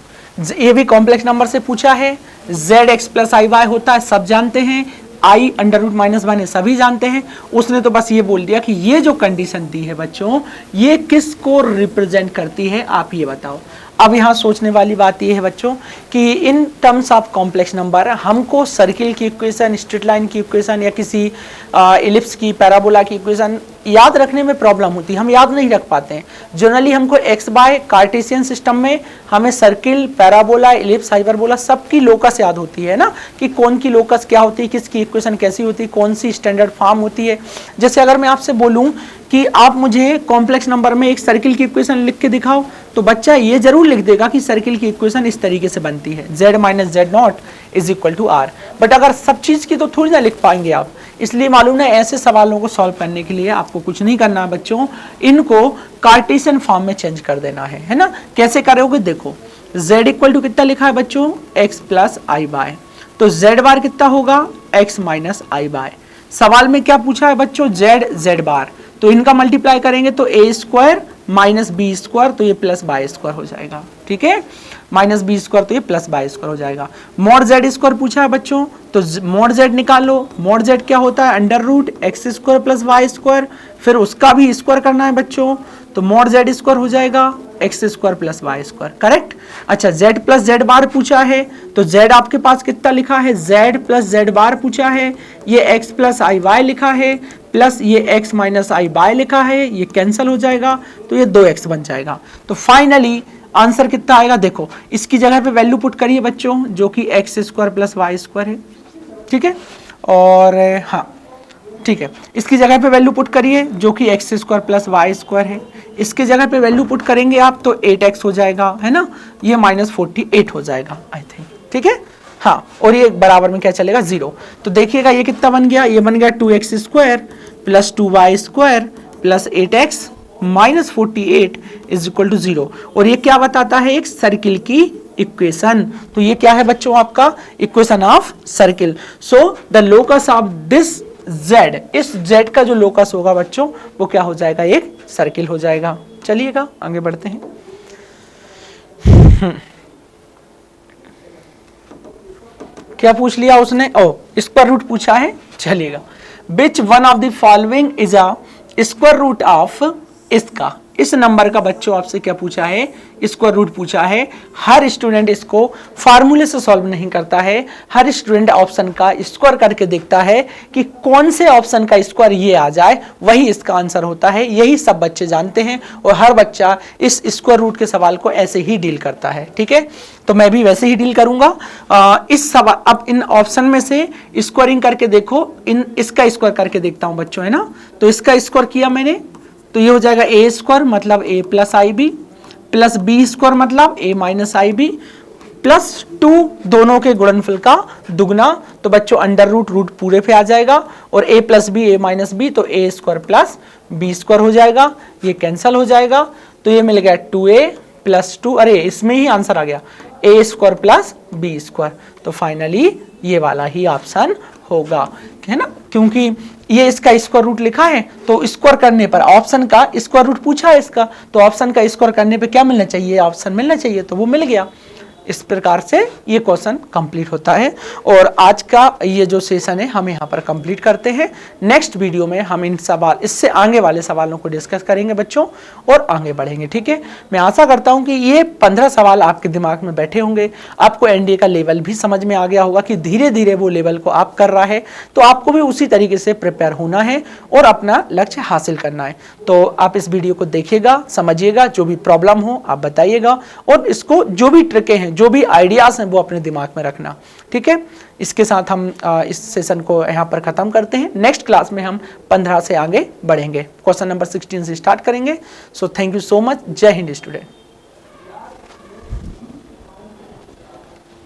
ये भी कॉम्प्लेक्स नंबर से पूछा है, zx + iy होता है, सब जानते हैं, i √-1 है, सभी जानते हैं। उसने तो बस ये बोल दिया कि ये जो कंडीशन दी है बच्चों, ये किसको रिप्रेजेंट करती है, आप ये बताओ। अब यहाँ सोचने वाली बात ये है बच्चों कि in terms of complex number हमको सर्किल की इक्वेशन, स्ट्रेट लाइन की इक्वेशन, या किसी इलिप्स की, पैराबोला की इक्वेशन याद रखने में प्रॉब्लम होती है, हम याद नहीं रख पाते हैं। जनरली हमको एक्स बाय कार्टेशियन सिस्टम में हमें सर्किल, पैराबोला, इलिप्स, हाइपरबोला सबकी लोकस याद होती है ना, कि कौन की लोकस क्या होती है, किसकी इक्वेशन कैसी होती है, कौन सी स्टैंडर्ड फॉर्म होती है। जैसे अगर मैं आपसे बोलूं कि आप मुझे कॉम्प्लेक्स नंबर में एक सर्किल की इक्वेशन लिख के दिखाओ, तो बच्चा ये जरूर लिख देगा कि सर्किल की इक्वेशन इस तरीके से बनती है, z minus z naught is equal to r. But अगर सब चीज की तो थोड़ी ना लिख पाएंगे आप, इसलिए मालूम है ऐसे सवालों को सॉल्व करने के लिए आपको कुछ नहीं करना है बच्चों, इनको कार्टेशियन फॉर्म में चेंज कर देना है ना। कैसे करोगे देखो, z इक्वल टू कितना लिखा है बच्चों, x प्लस आई बाय, तो z बार कितना होगा, x माइनस आई बाय। सवाल में क्या पूछा है बच्चों, z बार, तो इनका मल्टीप्लाई करेंगे तो a square minus b square, तो ये प्लस बाय स्क्वायर हो जाएगा, ठीक है, माइनस बी स्क्वायर तो ये प्लस बाय स्क्वायर हो जाएगा। मॉड जेड स्क्वायर पूछा है बच्चों, तो मॉड जेड निकालो, मॉड जेड क्या होता है, under root x square plus y square, फिर उसका भी स्क्वायर करना है बच्चों, तो मॉड जेड स्क्वायर हो जाएगा x square plus y square, correct. अच्छा जेड प्लस जेड बार पूछा है, तो जेड आपके पास कितना लिखा है, जेड प्लस जेड बार पूछा है, ये एक्स प्लस आई वाई लिखा है, प्लस ये x माइनस आई बाय लिखा है, ये कैंसिल हो जाएगा, तो ये 2x बन जाएगा। तो फाइनली आंसर कितना आएगा, देखो इसकी जगह पे वैल्यू पुट करिए बच्चों, जो कि x square plus y square है, ठीक है, और हाँ ठीक है, इसकी जगह पे वैल्यू पुट करिए जो कि x square plus y square है, इसके जगह पे वैल्यू पुट करेंगे आप तो 8x हो जाएगा, है ना, ये माइनस 48 हो जाएगा आई थिंक, ठीक है, हाँ, और ये बराबर में क्या चलेगा 0। तो देखिएगा ये कितना बन गया, ये बन गया 2x square plus 2y square plus 8x minus 48 is equal to 0। और ये क्या बताता है, एक सर्किल की इक्वेशन। तो ये क्या है बच्चों, आपका equation of circle. So the locus of this z, इस z का जो लोकस होगा बच्चों वो क्या हो जाएगा, एक सर्किल हो जाएगा। चलिएगा आगे बढ़ते हैं। क्या पूछ लिया उसने, ओ स्क्वायर रूट पूछा है। चलिएगा, which one of the following is a square root of, इसका, इस नंबर का बच्चों आपसे क्या पूछा है, स्क्वायर रूट पूछा है। हर स्टूडेंट इसको फार्मूले से सॉल्व नहीं करता है, हर स्टूडेंट ऑप्शन का स्क्वायर करके देखता है कि कौन से ऑप्शन का स्क्वायर ये आ जाए, वही इसका आंसर होता है। यही सब बच्चे जानते हैं और हर बच्चा इस स्क्वायर रूट के सवाल को ऐसे ही डील करता है, ठीक है। तो मैं भी वैसे ही डील करूंगा। इस सवाल, अब इन ऑप्शन में से स्क्वायरिंग करके देखो, इसका स्क्वायर करके देखता हूं बच्चों, है ना। तो इसका स्क्वायर किया मैंने, तो ये हो जाएगा ए स्क्वायर मतलब ए प्लस आई बी, प्लस बी स्क्वायर मतलब ए माइनस आई बी, प्लस 2 दोनों के गुणनफल का दुगना, तो बच्चों अंडर रूट, रूट पूरे पे आ जाएगा, और a plus B A minus B, तो A square plus B square हो जाएगा, ये कैंसिल हो जाएगा, तो ये मिल गया 2a प्लस 2, अरे इसमें ही आंसर आ गया, ए स्क्वायर प्लस बी स्क्वायर। तो फाइनली ये वाला ही ऑप्शन होगा, है ना, क्योंकि ये इसका स्क्वायर रूट लिखा है, तो स्क्वायर करने पर ऑप्शन का स्क्वायर रूट पूछा है इसका, तो ऑप्शन का स्क्वायर करने पे क्या मिलना चाहिए, ऑप्शन मिलना चाहिए, तो वो मिल गया। इस प्रकार से ये क्वेश्चन कंप्लीट होता है। और आज का ये जो सेशन है हम यहाँ पर कंप्लीट करते हैं। नेक्स्ट वीडियो में हम इन सवाल, इससे आगे वाले सवालों को डिस्कस करेंगे बच्चों और आगे बढ़ेंगे, ठीक है। मैं आशा करता हूँ कि ये 15 सवाल आपके दिमाग में बैठे होंगे, आपको एनडीए का लेवल भी समझ में आ गया होगा कि धीरे धीरे वो लेवल को आप कर रहा है, तो आपको भी उसी तरीके से प्रिपेयर होना है और अपना लक्ष्य हासिल करना है। तो आप इस वीडियो को देखिएगा, समझिएगा, जो भी प्रॉब्लम हो आप बताइएगा, और इसको जो भी ट्रिकें हैं, जो भी आइडियाज हैं, वो अपने दिमाग में रखना, ठीक है। इसके साथ हम इस सेशन को यहाँ पर खत्म करते हैं। नेक्स्ट क्लास में हम 15 से आगे बढ़ेंगे, क्वेश्चन नंबर 16 से स्टार्ट करेंगे। So thank you so much. जय हिंद स्टूडेंट।